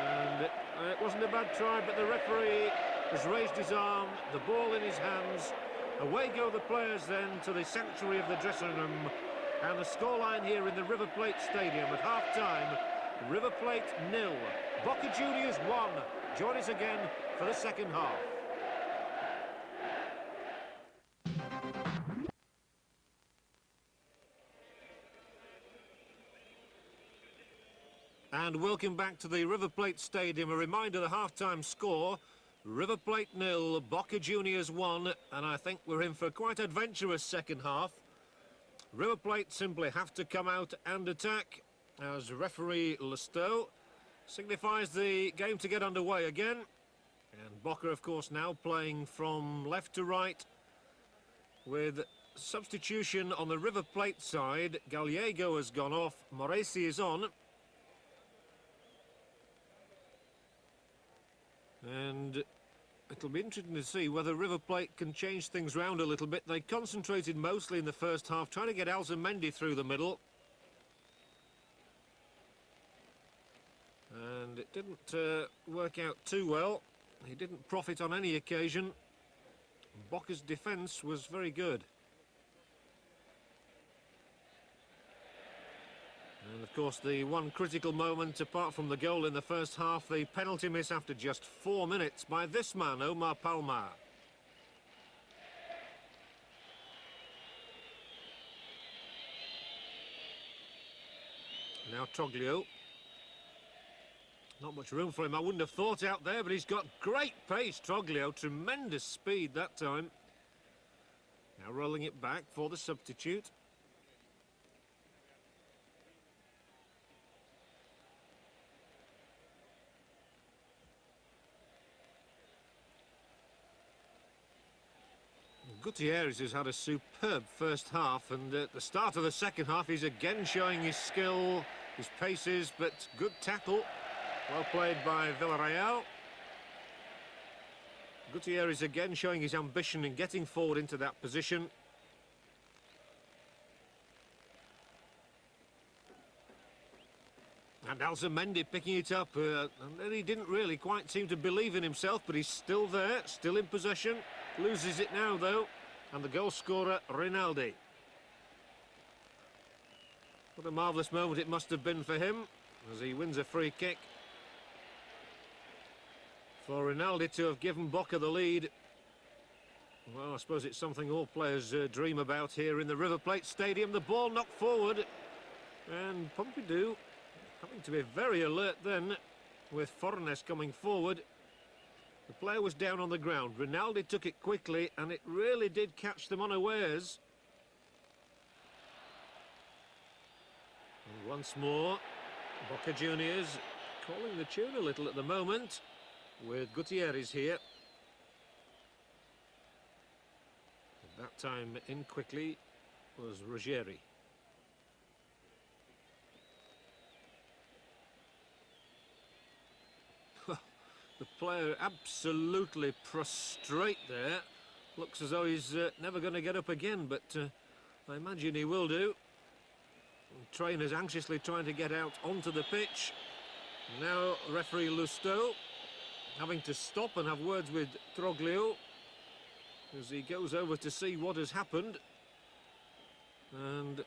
And it wasn't a bad try, but the referee has raised his arm, the ball in his hands. Away go the players then to the sanctuary of the dressing room. And the scoreline here in the River Plate Stadium at half-time, River Plate 0, Boca Juniors 1. Join us again for the second half. And welcome back to the River Plate Stadium. A reminder, the half-time score, River Plate 0, Boca Juniors 1, and I think we're in for a quite adventurous second half. River Plate simply have to come out and attack, as referee Lestow signifies the game to get underway again. And Boca, of course, now playing from left to right, with substitution on the River Plate side. Gallego has gone off, Moresi is on. And it'll be interesting to see whether River Plate can change things round a little bit. They concentrated mostly in the first half, trying to get Alzamendi through the middle. And it didn't work out too well. He didn't profit on any occasion. Boca's defence was very good. And of course the one critical moment, apart from the goal in the first half, the penalty miss after just 4 minutes by this man, Omar Palma. Now Troglio. Not much room for him, I wouldn't have thought out there, but he's got great pace, Troglio. Tremendous speed that time. Now rolling it back for the substitute. Gutierrez has had a superb first half, and at the start of the second half he's again showing his skill, his paces, but good tackle. Well played by Villarreal. Gutierrez again showing his ambition and getting forward into that position. And Alzamendi picking it up, and then he didn't really quite seem to believe in himself, but he's still there, still in possession. Loses it now, though, and the goal scorer, Rinaldi. What a marvellous moment it must have been for him, as he wins a free kick. For Rinaldi to have given Boca the lead, well, I suppose it's something all players dream about here in the River Plate Stadium. The ball knocked forward, and Pumpido having to be very alert then, with Fornés coming forward. The player was down on the ground. Rinaldi took it quickly, and it really did catch them unawares. And once more, Boca Juniors calling the tune a little at the moment, with Gutierrez here. At that time in quickly was Ruggeri. The player absolutely prostrate there. Looks as though he's never going to get up again, but I imagine he will do. The trainers anxiously trying to get out onto the pitch. Now referee Lusto having to stop and have words with Troglio as he goes over to see what has happened. And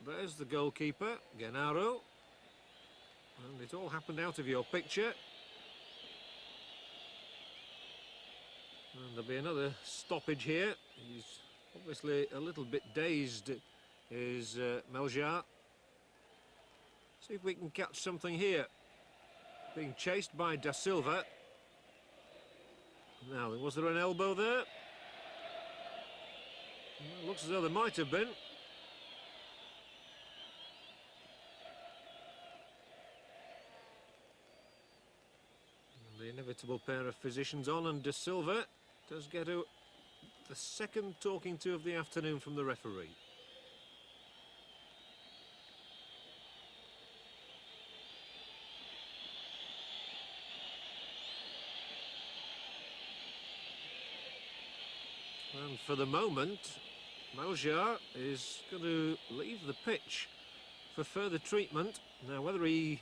there's the goalkeeper, Genaro. And it all happened out of your picture. And there'll be another stoppage here. He's obviously a little bit dazed, is Melgar. See if we can catch something here. Being chased by Da Silva. Now, was there an elbow there? Well, looks as though there might have been. And the inevitable pair of physicians on, and Da Silva does get the second talking to of the afternoon from the referee. And for the moment, Melgar is going to leave the pitch for further treatment. Now, whether he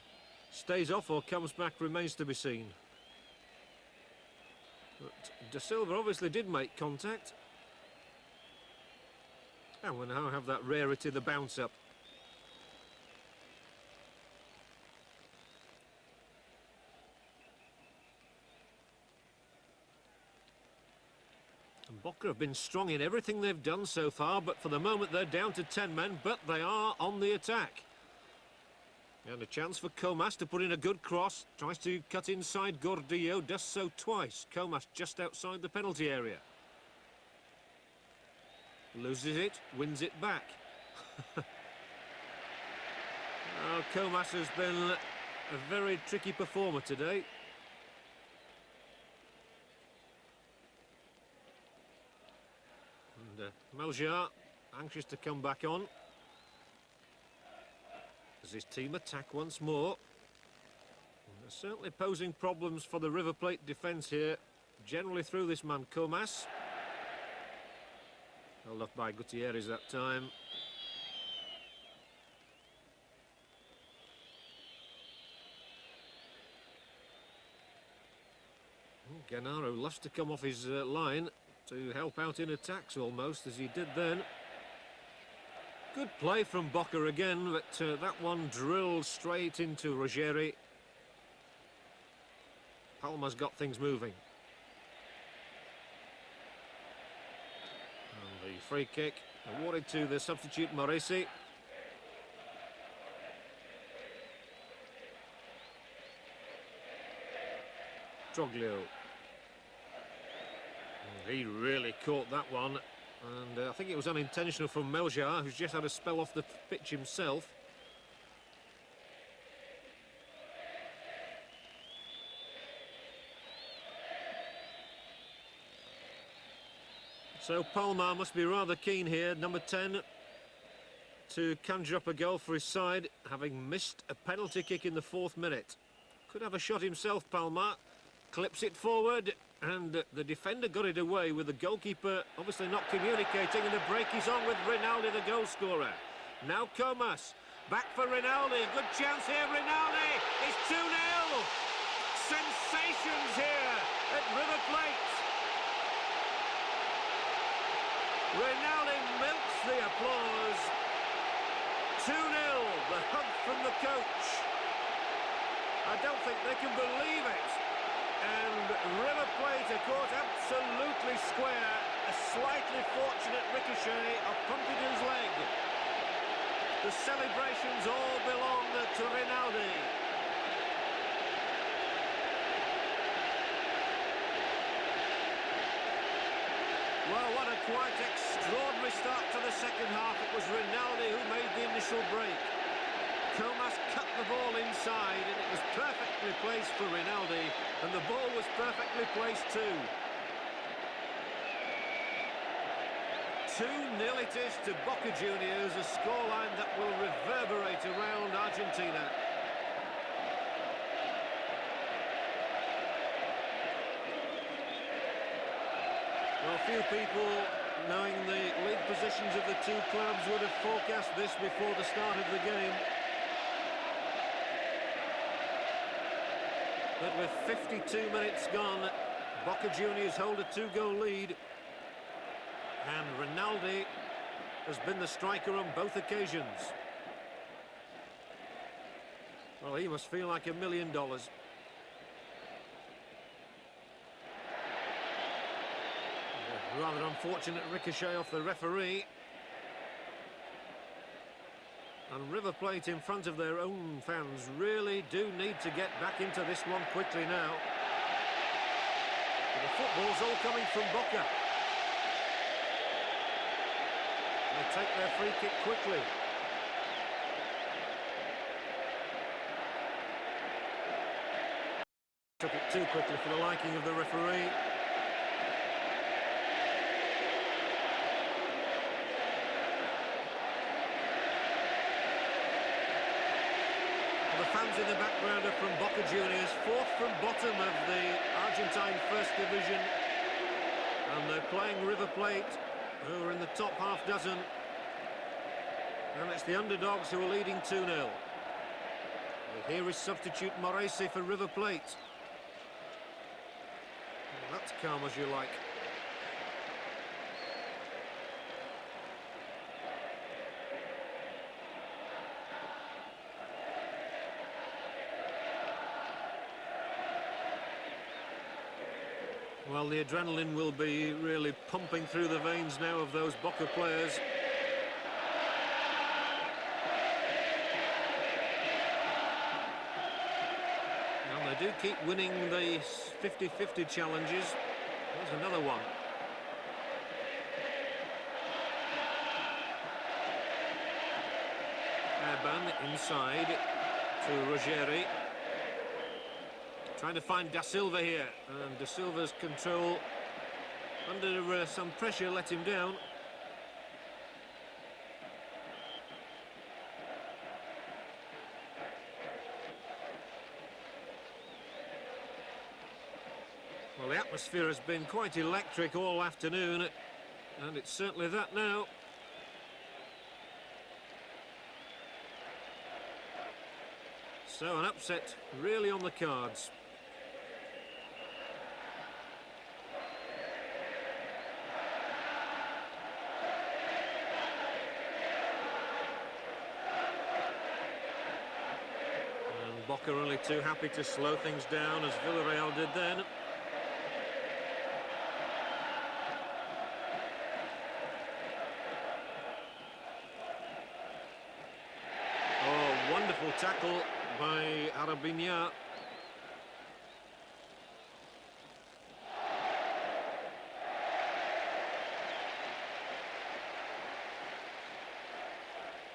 stays off or comes back remains to be seen. But Da Silva obviously did make contact. And we now have that rarity, the bounce up. And Boca have been strong in everything they've done so far, but for the moment they're down to 10 men, but they are on the attack. And a chance for Comas to put in a good cross. Tries to cut inside Gordillo, does so twice. Comas just outside the penalty area. Loses it, wins it back. Oh, Comas has been a very tricky performer today. And Melgar anxious to come back on. As his team attack once more. And they're certainly posing problems for the River Plate defence here, generally through this man Comas. Held off by Gutierrez that time. Genaro loves to come off his line to help out in attacks almost, as he did then. Good play from Boca again, but that one drilled straight into Ruggeri. Palma's got things moving. And the free kick awarded to the substitute Moresi. Troglio. He really caught that one. And I think it was unintentional from Melgar, who's just had a spell off the pitch himself. So Palma must be rather keen here, number 10, to conjure up a goal for his side, having missed a penalty kick in the 4th minute. Could have a shot himself, Palma. Clips it forward, and the defender got it away with the goalkeeper obviously not communicating, and the break is on with Rinaldi, the goal scorer. Now Comas, back for Rinaldi, good chance here, Rinaldi, it's 2-0! Sensations here at River Plate. Rinaldi milks the applause. 2-0, the hug from the coach. I don't think they can believe it. And River Plate are caught absolutely square. A slightly fortunate ricochet of Pumpido's leg. The celebrations all belong to Rinaldi. Well, what a quite extraordinary start to the second half. It was Rinaldi who made the initial break. Comas cut the ball inside, and it was perfectly placed for Rinaldi, and the ball was perfectly placed too. 2-0 it is to Boca Juniors, a scoreline that will reverberate around Argentina. Well, few people, knowing the league positions of the two clubs, would have forecast this before the start of the game. But with 52 minutes gone, Boca Juniors hold a 2-goal lead. And Rinaldi has been the striker on both occasions. Well, he must feel like $1 million. Rather unfortunate ricochet off the referee. And River Plate, in front of their own fans, really do need to get back into this one quickly now. The football's all coming from Boca. They take their free kick quickly. Took it too quickly for the liking of the referee. The fans in the background are from Boca Juniors, 4th from bottom of the Argentine First Division. And they're playing River Plate, who are in the top half dozen. And it's the underdogs who are leading 2-0. Here is substitute Moresi for River Plate. Well, that's calm as you like. Well, the adrenaline will be really pumping through the veins now of those Boca players. And they do keep winning the 50-50 challenges. There's another one. Erbín inside to Ruggeri. Trying to find Da Silva here, and Da Silva's control under some pressure let him down. Well, the atmosphere has been quite electric all afternoon, and it's certainly that now. So an upset really on the cards. Boca only too happy to slow things down, as Villarreal did then. Oh, wonderful tackle by Hrabina.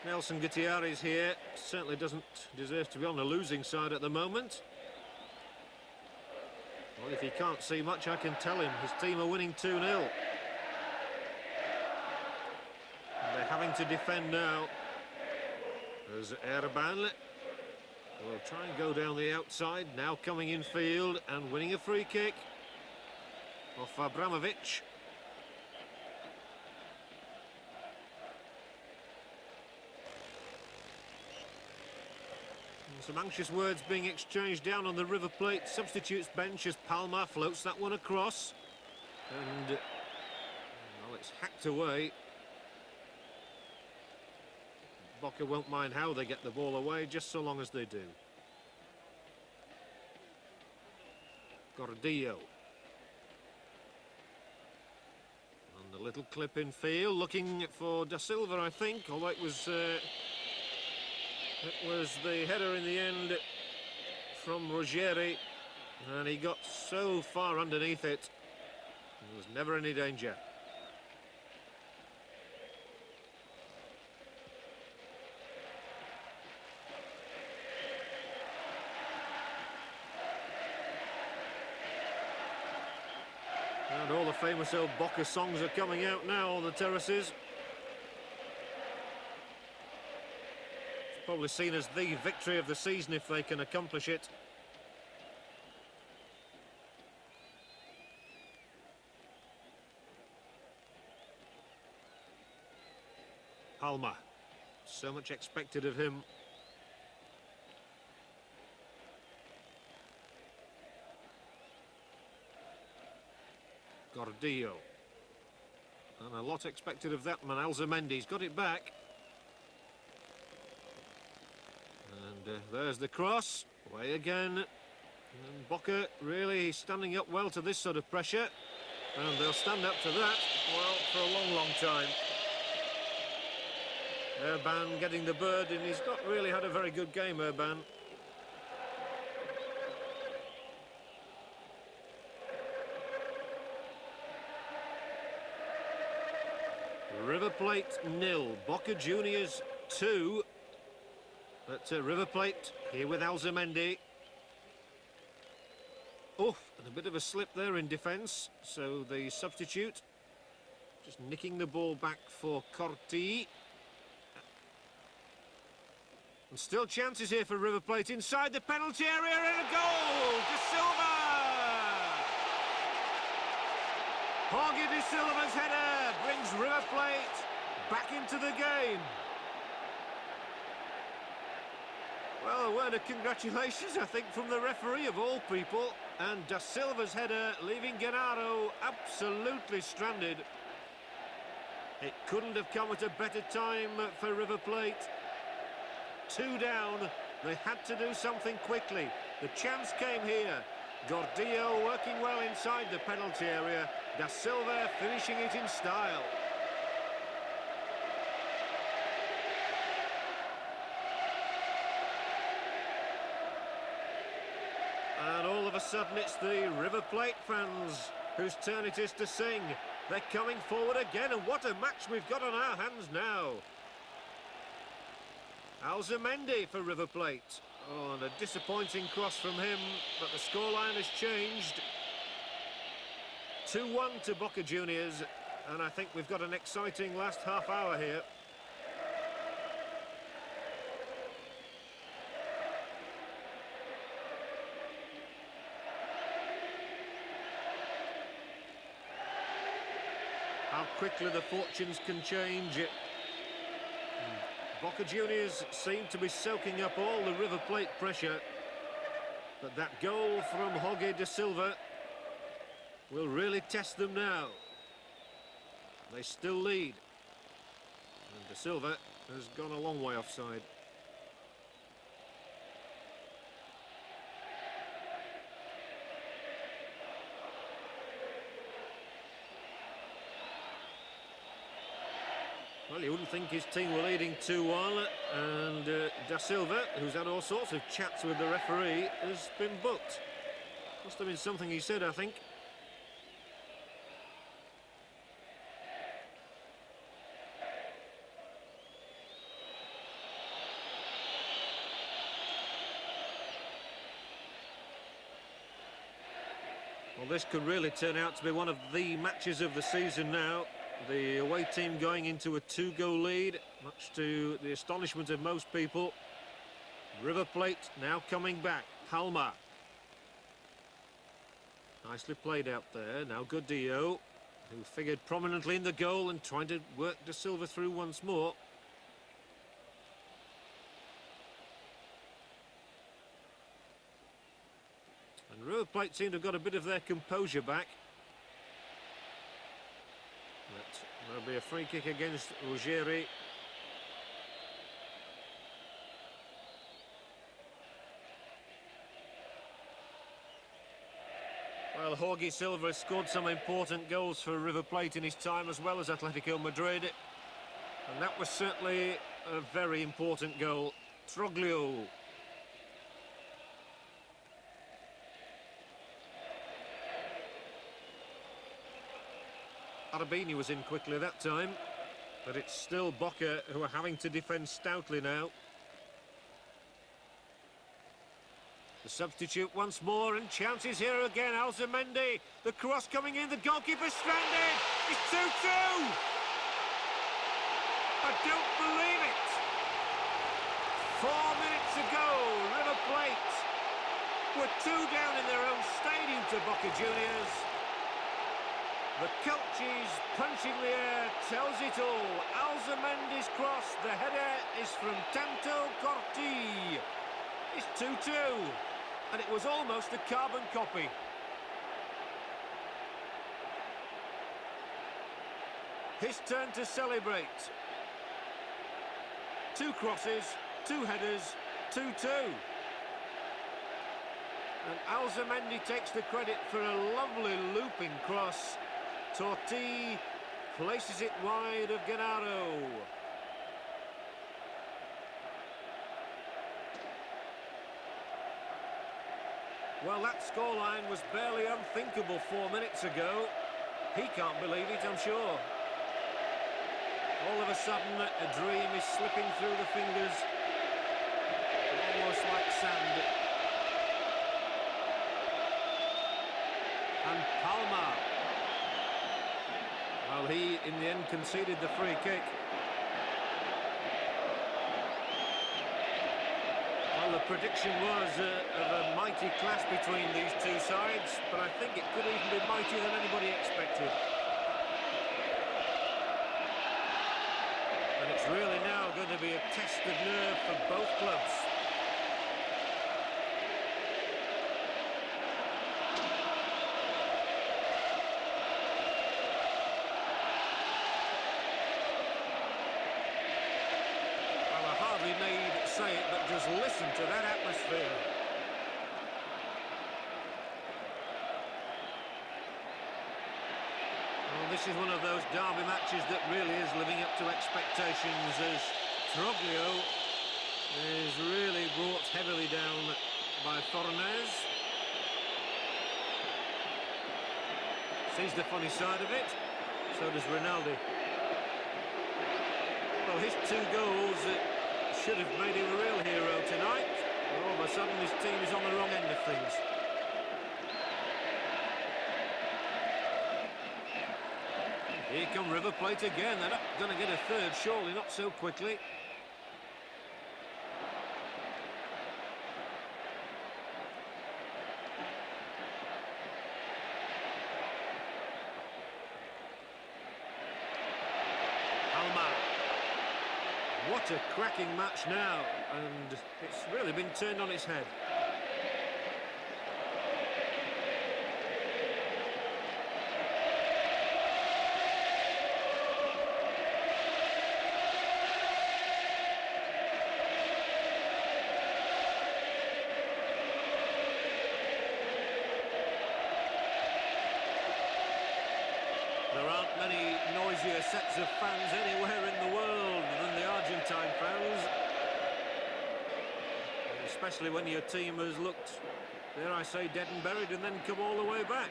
Nelson Gutiérrez here certainly doesn't deserve to be on the losing side at the moment. Well, if he can't see much, I can tell him his team are winning 2-0. having to defend now. As Erbín will try and go down the outside, now coming in field and winning a free kick off Abramovich. And some anxious words being exchanged down on the River Plate substitutes bench as Palma floats that one across. And, well, it's hacked away. Boca won't mind how they get the ball away, just so long as they do. Gordillo. And a little clip in field, looking for Da Silva, I think, although it was the header in the end from Ruggeri, and he got so far underneath it, there was never any danger. And all the famous old Boca songs are coming out now on the terraces. It's probably seen as the victory of the season if they can accomplish it. Palma. So much expected of him. Gordillo. And a lot expected of that man. Alzamendi's got it back. And there's the cross. Away again. And Boca really standing up well to this sort of pressure. And they'll stand up to that, well, for a long, long time. Erbín getting the bird, and he's not really had a very good game, Erbín. River Plate 0, Boca Juniors 2. But River Plate here with Alzamendi. Oh, and a bit of a slip there in defence. So the substitute just nicking the ball back for Corti. And still chances here for River Plate inside the penalty area, and a goal! Da Silva! Jorge Da Silva's header brings River Plate back into the game. Well, a word of congratulations, I think, from the referee of all people. And Da Silva's header leaving Genaro absolutely stranded. It couldn't have come at a better time for River Plate. 2 down, they had to do something quickly. The chance came here. Gordillo working well inside the penalty area. Da Silva finishing it in style. And all of a sudden it's the River Plate fans whose turn it is to sing. They're coming forward again, and what a match we've got on our hands now. Alzamendi for River Plate. Oh, and a disappointing cross from him, but the scoreline has changed. 2-1 to Boca Juniors, and I think we've got an exciting last half hour here. How quickly the fortunes can change. Boca Juniors seem to be soaking up all the River Plate pressure, but that goal from Jorge Da Silva will really test them now. They still lead, and Da Silva has gone a long way offside. Well, you wouldn't think his team were leading 2-1, and Da Silva, who's had all sorts of chats with the referee, has been booked. Must have been something he said, I think. Well, this could really turn out to be one of the matches of the season now. The away team going into a 2-goal lead, much to the astonishment of most people. River Plate now coming back. Palma. Nicely played out there. Now Gordillo, who figured prominently in the goal and trying to work De Silva through once more. And River Plate seem to have got a bit of their composure back. But there'll be a free kick against Ruggeri. Well, Jorge Silva has scored some important goals for River Plate in his time, as well as Atletico Madrid. And that was certainly a very important goal. Troglio. Erbín was in quickly that time, but it's still Boca who are having to defend stoutly now. The substitute once more, and chances here again. Alzamendi, the cross coming in, the goalkeeper stranded. It's 2-2. I don't believe it. 4 minutes ago, River Plate were 2 down in their own stadium to Boca Juniors. The coaches punching the air tells it all. Alzamendi's cross, the header is from tanto Corti. It's 2-2. And it was almost a carbon copy. His turn to celebrate. 2 crosses, 2 headers, 2-2. And Alzamendi takes the credit for a lovely looping cross. Torti places it wide of Genaro. Well, that scoreline was barely unthinkable 4 minutes ago. He can't believe it, I'm sure. All of a sudden, a dream is slipping through the fingers, almost like sand. And Palma. Well, he, in the end, conceded the free kick. Well, the prediction was of a mighty clash between these two sides, but I think it could even be mightier than anybody expected. And it's really now going to be a test of nerve for both clubs. Say it, but just listen to that atmosphere. Well, this is one of those derby matches that really is living up to expectations, as Troglio is really brought heavily down by Fornés. Sees the funny side of it, so does Rinaldi. Well, his 2 goals should have made him a real hero tonight. But all of a sudden his team is on the wrong end of things. Here come River Plate again. They're not going to get a third, surely not so quickly. What a cracking match now, and it's really been turned on its head. There aren't many noisier sets of fans anywhere in the world than the Argentine fans. Especially when your team has looked, dare I say, dead and buried and then come all the way back.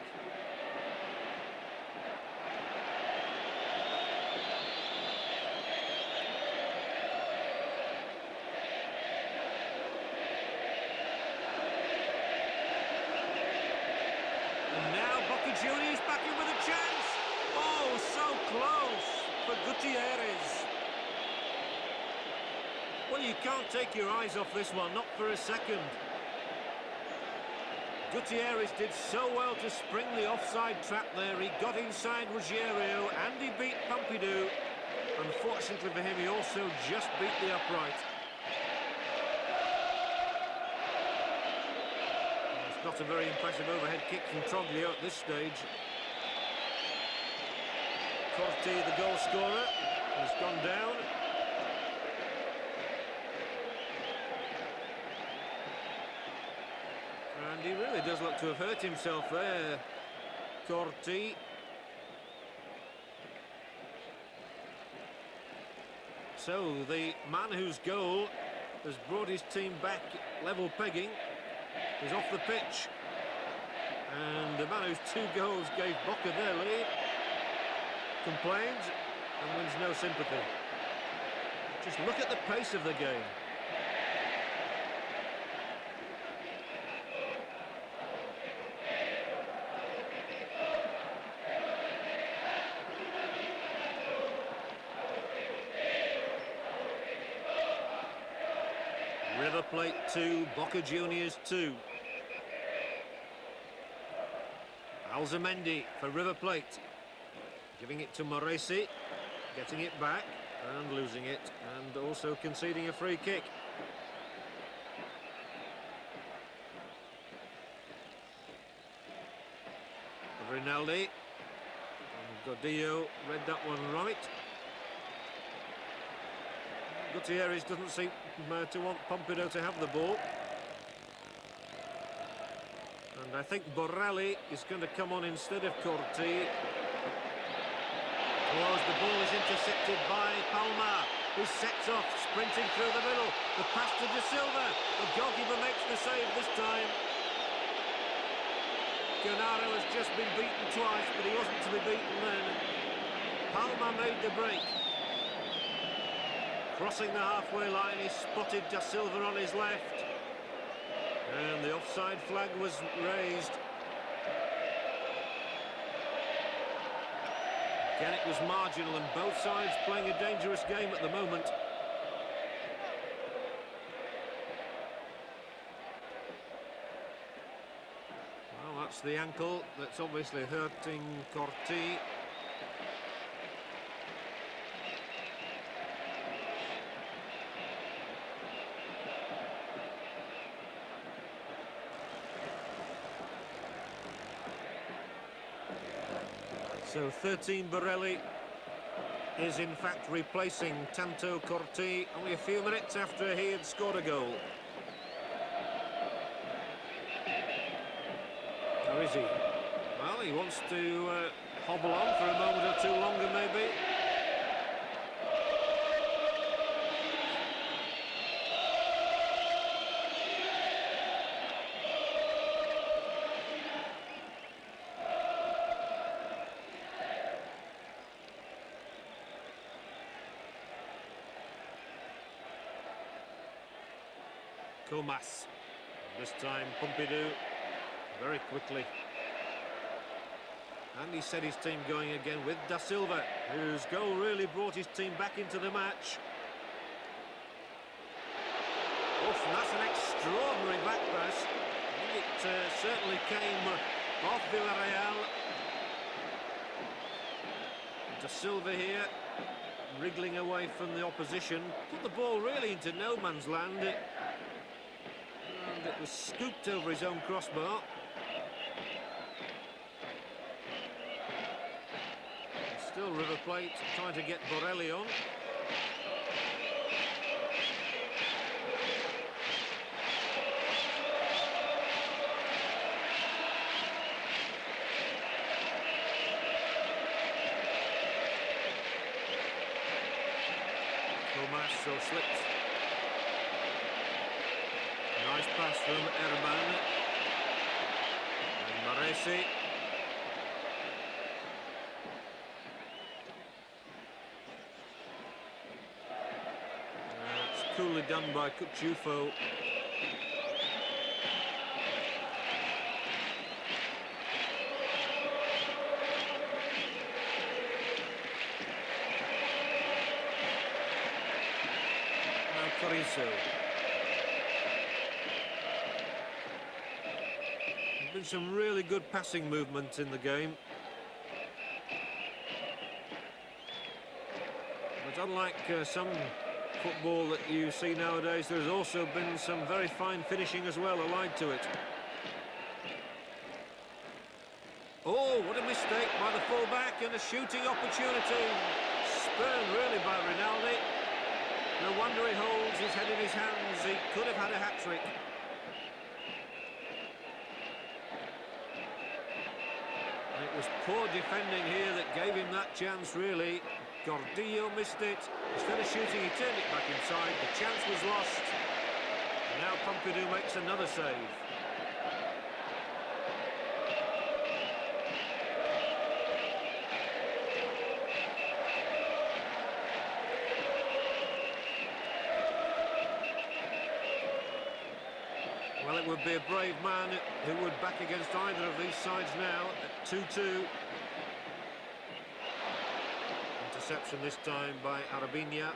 And now Boca Juniors back in with a chance. Oh, so close. you can't take your eyes off this one, not for a second. Gutierrez did so well to spring the offside trap there. He got inside Ruggeri and he beat Pumpido. Unfortunately for him, he also just beat the upright. It's not a very impressive overhead kick from Troglio at this stage. Corti, the goal scorer, has gone down. And he really does look to have hurt himself there, Corti. So the man whose goal has brought his team back level pegging is off the pitch. And the man whose 2 goals gave Boca their lead complains and wins no sympathy. Just look at the pace of the game. River Plate 2, Boca Juniors 2. Alzamendi for River Plate. Giving it to Moresi, getting it back and losing it, and also conceding a free kick. Rinaldi. And Gordillo read that one right. Gutierrez doesn't seem to want Pumpido to have the ball. And I think Borelli is going to come on instead of Corti. As the ball is intercepted by Palma, who sets off, sprinting through the middle. The pass to De Silva. The goalkeeper makes the save this time. Genaro has just been beaten twice, but he wasn't to be beaten then. Palma made the break. Crossing the halfway line, he spotted De Silva on his left. And the offside flag was raised. Again, it was marginal, and both sides playing a dangerous game at the moment. Well, that's the ankle that's obviously hurting Corti. So 13 Borelli is in fact replacing Tanto Corti only a few minutes after he had scored a goal. How is he? Well, he wants to hobble on for a moment or two longer maybe. Comas. This time Pumpido very quickly. And he set his team going again with Da Silva, whose goal really brought his team back into the match. Oof, and that's an extraordinary back pass. I think it certainly came off Villarreal. Da Silva here, wriggling away from the opposition. Put the ball really into no man's land. And it was scooped over his own crossbar. Still River Plate trying to get Borelli on. Comas so slipped. Nice pass from Erbín. And Moresi. It's coolly done by Cuciuffo. Carrizo. There's been some really good passing movement in the game. But unlike some football that you see nowadays, there's also been some very fine finishing as well allied to it. Oh, what a mistake by the full-back, and a shooting opportunity. Spurned really by Rinaldi. No wonder he holds his head in his hands. He could have had a hat-trick. It was poor defending here that gave him that chance, really. Gordillo missed it. Instead of shooting, he turned it back inside. The chance was lost. And now Pumpido makes another save. Well, it would be a brave man who would back against either of these sides now at 2-2. Interception this time by Hrabina.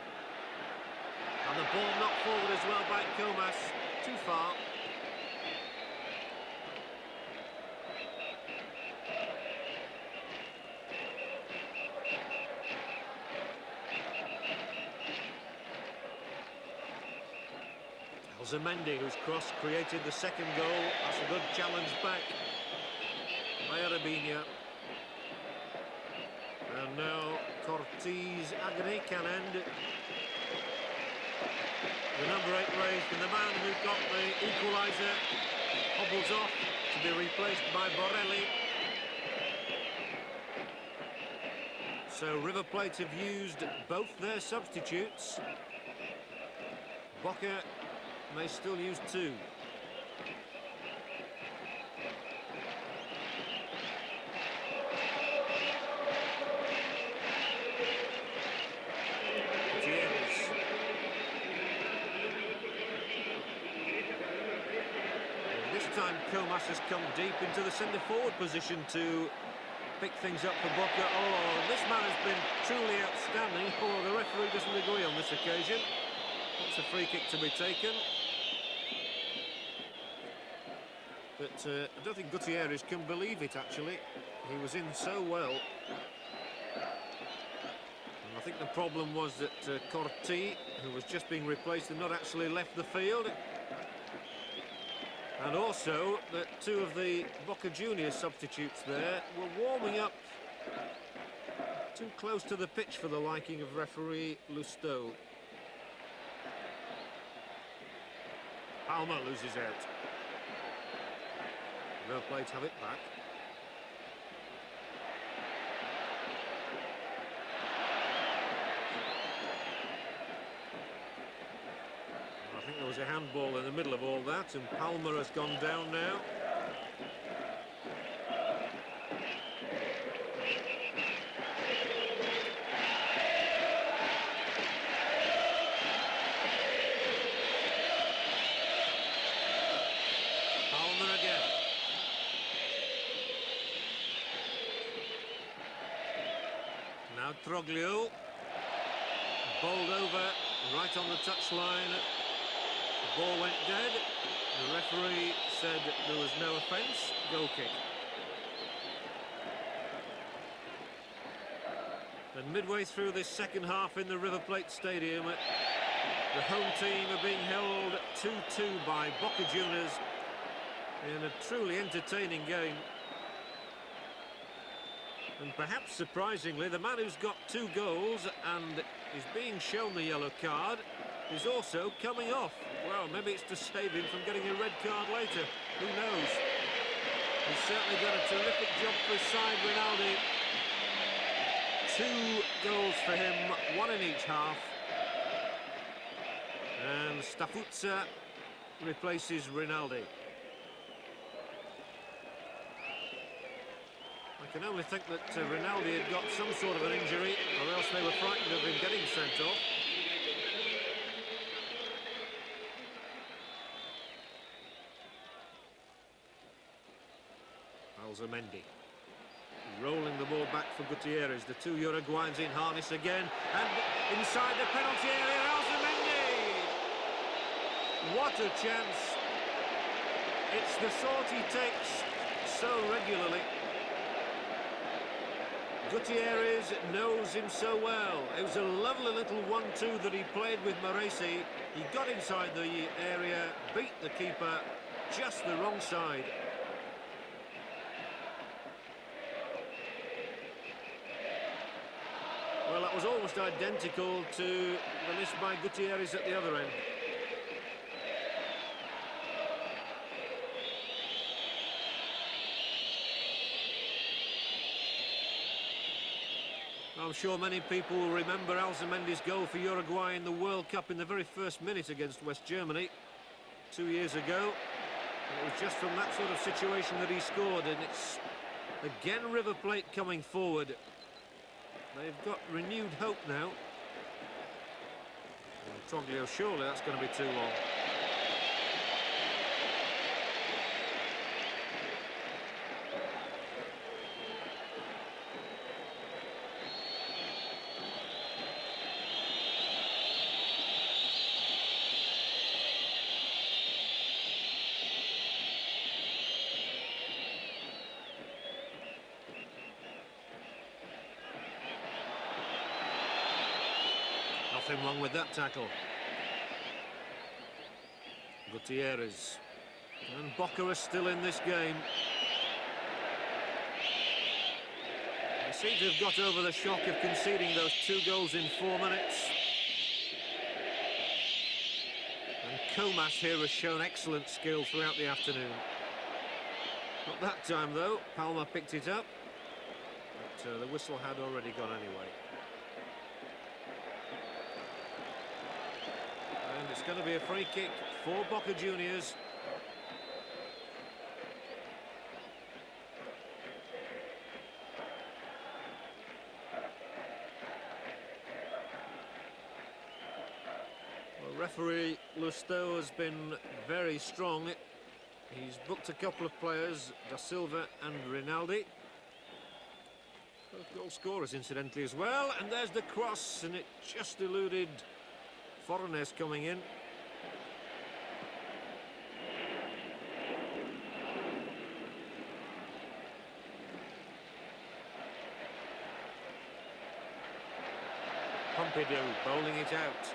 And the ball knocked forward as well by Comas. Too far. Alzamendi, whose cross created the second goal. That's a good challenge back by Hrabina. And now Corti's agony can end. The number 8 raised, and the man who got the equaliser hobbles off to be replaced by Borelli. So River Plate have used both their substitutes. Boca may still use 2. Gutierrez. This time Comas has come deep into the centre-forward position to pick things up for Boca. Oh, this man has been truly outstanding. Oh, the referee doesn't agree on this occasion. It's a free kick to be taken. But I don't think Gutierrez can believe it, actually. He was in so well. And I think the problem was that Corti, who was just being replaced, had not actually left the field. And also that 2 of the Boca Juniors substitutes there were warming up too close to the pitch for the liking of referee Lusto. Palma loses out. River Plate have it back. I think there was a handball in the middle of all that, and Palma has gone down now. Troglio, bowled over, right on the touchline. The ball went dead. The referee said there was no offence. Goal kick. And midway through this second half in the River Plate Stadium, the home team are being held 2-2 by Boca Juniors in a truly entertaining game. And perhaps surprisingly, the man who's got 2 goals and is being shown the yellow card is also coming off. Well, maybe it's to save him from getting a red card later. Who knows? He's certainly done a terrific job for his side, Rinaldi. 2 goals for him, 1 in each half. And Stafuzza replaces Rinaldi. I can only think that Rinaldi had got some sort of an injury, or else they were frightened of him getting sent off. Alzamendi rolling the ball back for Gutierrez. The 2 Uruguayans in harness again, and inside the penalty area, Alzamendi! What a chance. It's the sort he takes so regularly. Gutierrez knows him so well. It was a lovely little 1-2 that he played with Maresi. He got inside the area, beat the keeper, just the wrong side. Well, that was almost identical to the miss by Gutierrez at the other end. I'm sure many people will remember Alzamendi's goal for Uruguay in the World Cup in the very first minute against West Germany 2 years ago. And it was just from that sort of situation that he scored, and it's again River Plate coming forward. They've got renewed hope now. Well, Troglio, surely that's going to be too long. Nothing wrong with that tackle. Gutierrez. And Boca are still in this game. They seem to have got over the shock of conceding those 2 goals in 4 minutes. And Comas here has shown excellent skill throughout the afternoon. Not that time, though. Palma picked it up. But the whistle had already gone anyway. And it's going to be a free kick for Boca Juniors. Well, referee Lusto has been very strong. He's booked a couple of players, Da Silva and Rinaldi. Both goal scorers, incidentally, as well. And there's the cross, and it just eluded Fornés coming in. Pumpido bowling it out.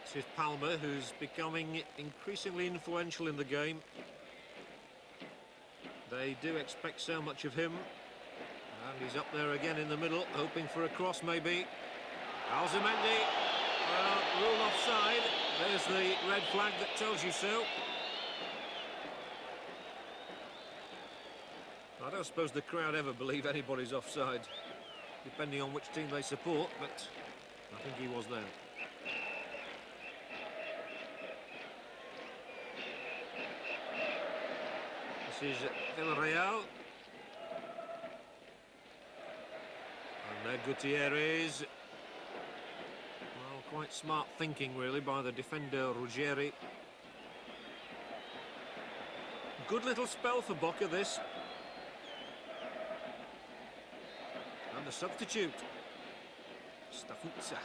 This is Palma, who's becoming increasingly influential in the game. They do expect so much of him. And he's up there again in the middle, hoping for a cross maybe. Alzamendi. Well, rule offside. There's the red flag that tells you so. I don't suppose the crowd ever believe anybody's offside, depending on which team they support, but I think he was there. This is Villarreal. And there Gutierrez. Quite smart thinking, really, by the defender Ruggeri. Good little spell for Boca, this. And the substitute. Stafuzza.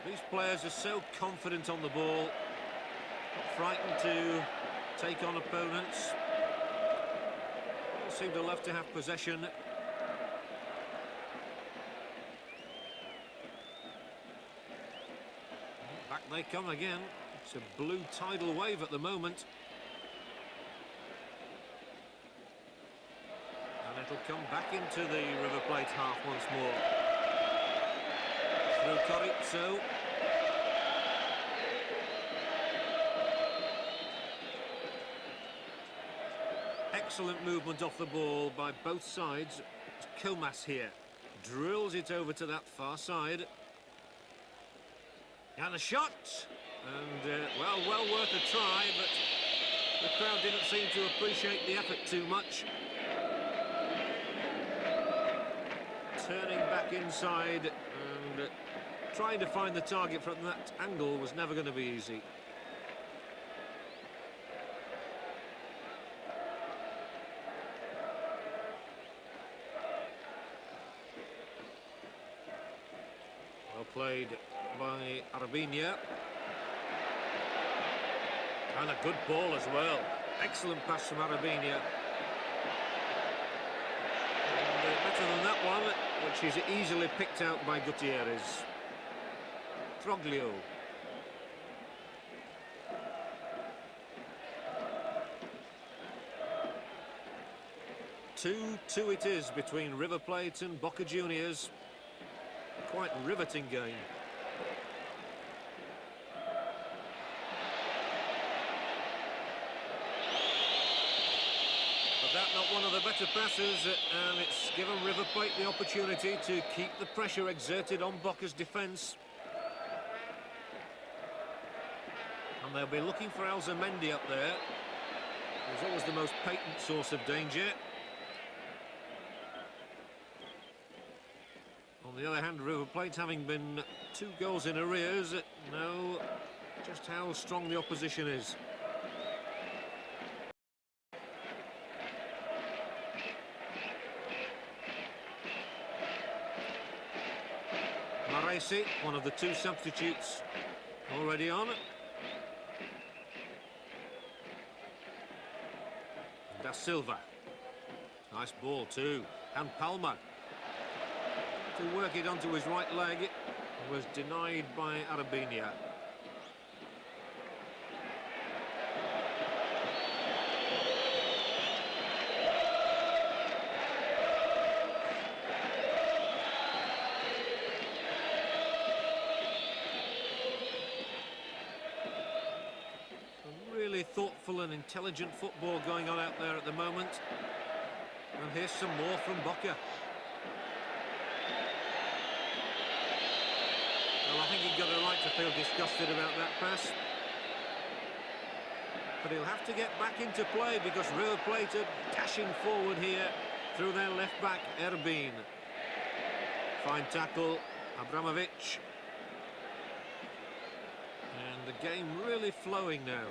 These players are so confident on the ball. Not frightened to take on opponents. All seem to love to have possession. Back they come again. It's a blue tidal wave at the moment. And it'll come back into the River Plate half once more. Through Carrizo. Excellent movement off the ball by both sides. It's Comas here. Drills it over to that far side. And a shot, and well worth a try, but the crowd didn't seem to appreciate the effort too much. Turning back inside and trying to find the target from that angle was never going to be easy. Played by Hrabina. And a good ball as well. Excellent pass from Hrabina. And better than that one, which is easily picked out by Gutierrez. Troglio. Two it is between River Plate and Boca Juniors. Quite riveting game. But that not one of the better passes, and it's given River Plate the opportunity to keep the pressure exerted on Boca's defence. And they'll be looking for Alzamendi up there. He's always the most patent source of danger. On the other hand, River Plate, having been 2 goals in arrears, know just how strong the opposition is. Maresi, one of the 2 substitutes, already on. Da Silva. Nice ball too. And Palma. To work it onto his right leg, was denied by Hrabina. Really thoughtful and intelligent football going on out there at the moment. And here's some more from Boca. Well, I think he got a right to feel disgusted about that pass. But he'll have to get back into play because River Plate are dashing forward here through their left-back, Erbín. Fine tackle, Abramovich. And the game really flowing now.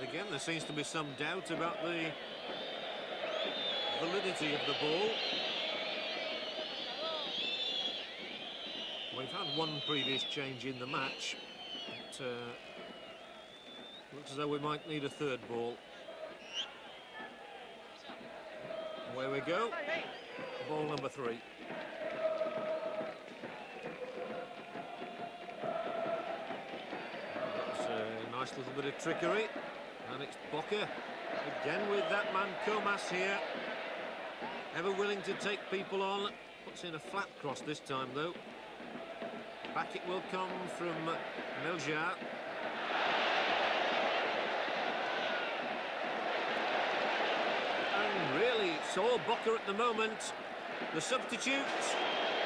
Again, there seems to be some doubt about the validity of the ball. We've had one previous change in the match. It looks as though we might need a third ball. Away we go. Ball number 3. That's a nice little bit of trickery. And it's Boca, again with that man Comas here. Ever willing to take people on. Puts in a flat cross this time though. Back it will come from Melgar. And really, it's all Boca at the moment. The substitute.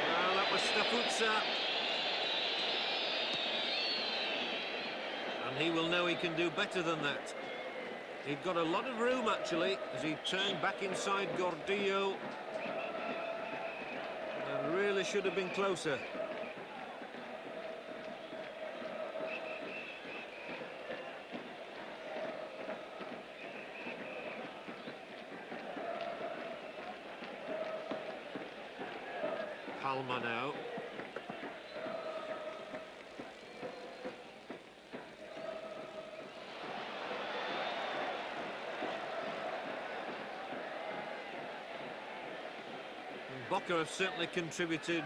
Well, that was Stafuzza. And he will know he can do better than that. He'd got a lot of room, actually, as he turned back inside Gordillo. And really should have been closer. Palma now. Boca have certainly contributed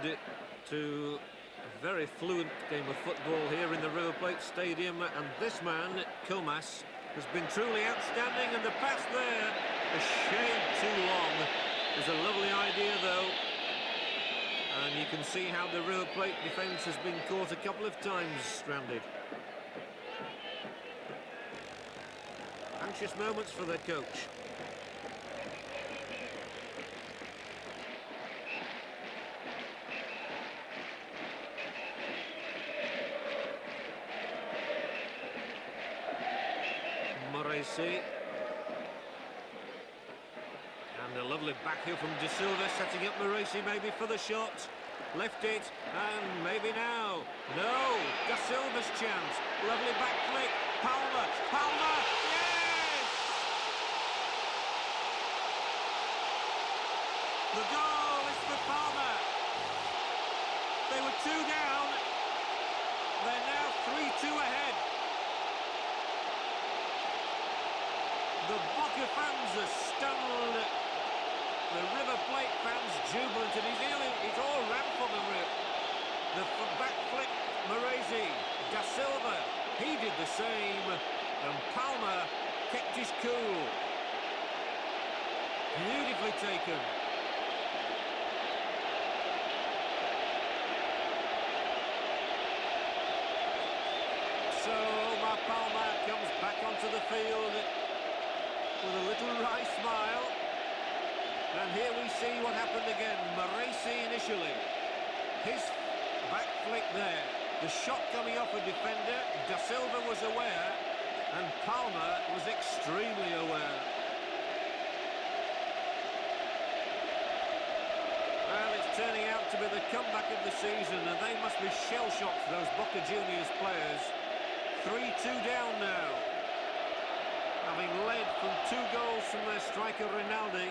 to a very fluent game of football here in the River Plate Stadium, and this man, Comas, has been truly outstanding, and the pass there, a shade too long. It's a lovely idea though, and you can see how the River Plate defence has been caught a couple of times stranded. Anxious moments for their coach. see. And a lovely back heel from De Silva, setting up Maresi maybe for the shot. Left it, and maybe now. No, Da Silva's chance. Lovely back flick. Palma, Palma, yes! The goal is for Palma. They were 2 down. They're now 3-2 ahead. The Boca fans are stunned. The River Plate fans jubilant, and he's all ran for them. The back flick, Maresi, Da Silva, he did the same, and Palma kept his cool. Beautifully taken. So Palma comes back onto the field with a little wry smile. And here we see what happened again. Maresi initially. His back flick there. The shot coming off a defender. Da Silva was aware. And Palma was extremely aware. Well, it's turning out to be the comeback of the season. And they must be shell-shocked, those Boca Juniors players. 3-2 down now. Having led from 2 goals from their striker Rinaldi.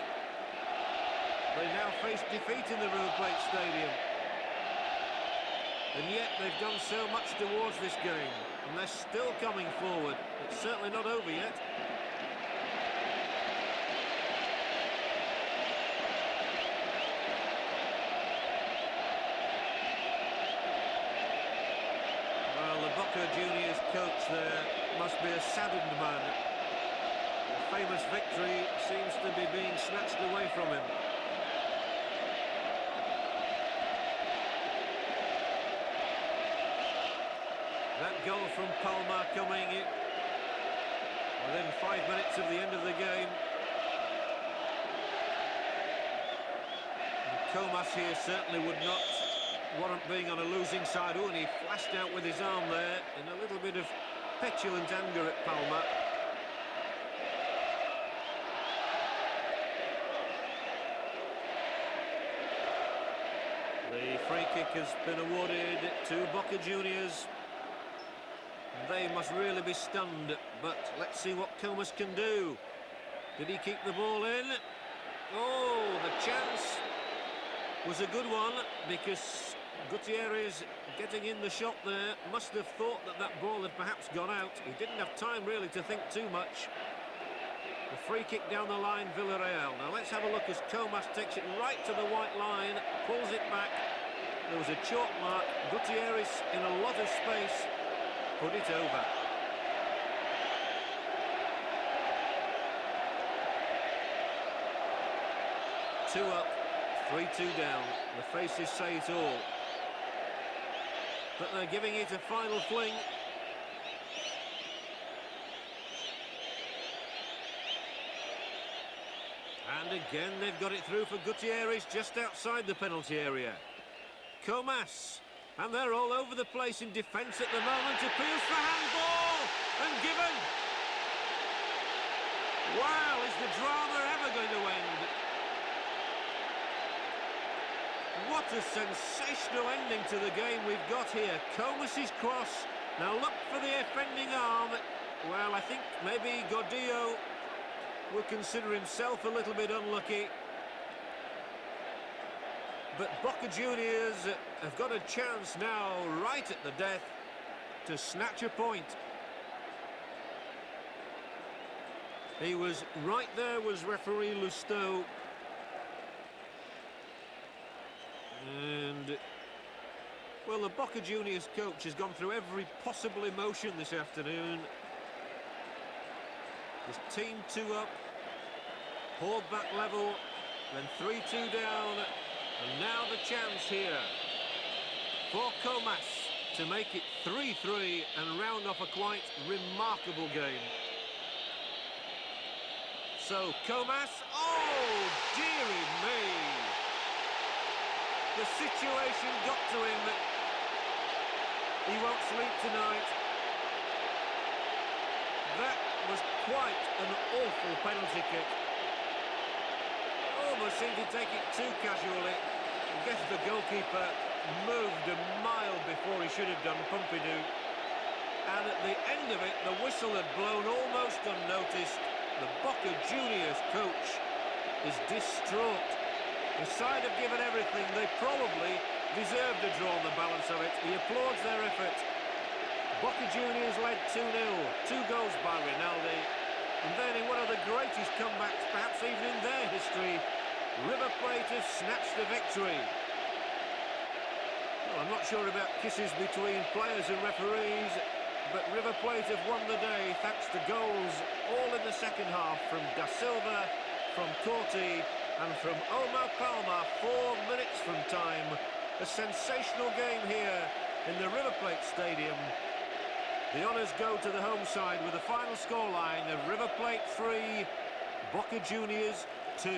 They now face defeat in the River Plate Stadium. And yet they've done so much towards this game. And they're still coming forward. It's certainly not over yet. Well, the Boca Juniors coach there must be a saddened man. The famous victory seems to be being snatched away from him. That goal from Palma coming within 5 minutes of the end of the game. And Comas here certainly would not warrant being on a losing side. Oh, and he flashed out with his arm there in a little bit of petulant anger at Palma. The free kick has been awarded to Boca Juniors. They must really be stunned, but let's see what Comas can do. Did he keep the ball in? Oh, the chance was a good one, because Gutierrez getting in the shot there must have thought that that ball had perhaps gone out. He didn't have time really to think too much. The free kick down the line, Villarreal. Now let's have a look as Comas takes it right to the white line, pulls it back. There was a chalk mark. Gutierrez in a lot of space. Put it over. Two up, 3-2 down. The faces say it all. But they're giving it a final fling. And again they've got it through for Gutierrez just outside the penalty area. Comas. And they're all over the place in defence at the moment. Appeals for handball and given. Wow, is the drama ever going to end? What a sensational ending to the game we've got here. Comas' cross. Now look for the offending arm. Well, I think maybe Gordillo will consider himself a little bit unlucky. But Boca Juniors have got a chance now, right at the death, to snatch a point. He was right there, was referee Lusto. And, well, the Boca Juniors coach has gone through every possible emotion this afternoon. His team 2 up, hauled back level, then 3-2 down. And now the chance here for Comas to make it 3-3 and round off a quite remarkable game. So Comas, oh dearie me, the situation got to him. He won't sleep tonight. That was quite an awful penalty kick. Almost seemed to take it too casually. I guess the goalkeeper moved a mile before he should have done, Pumpido. And at the end of it, the whistle had blown almost unnoticed. The Boca Juniors coach is distraught. The side have given everything. They probably deserved a draw on the balance of it. He applauds their effort. Boca Juniors led 2-0, 2 goals by Rinaldi. And then in one of the greatest comebacks, perhaps even in their history, River Plate have snatched the victory. Well, I'm not sure about kisses between players and referees, but River Plate have won the day thanks to goals all in the second half from Da Silva, from Corti, and from Omar Palma 4 minutes from time. A sensational game here in the River Plate Stadium. The honours go to the home side with a final scoreline of River Plate 3, Boca Juniors 2.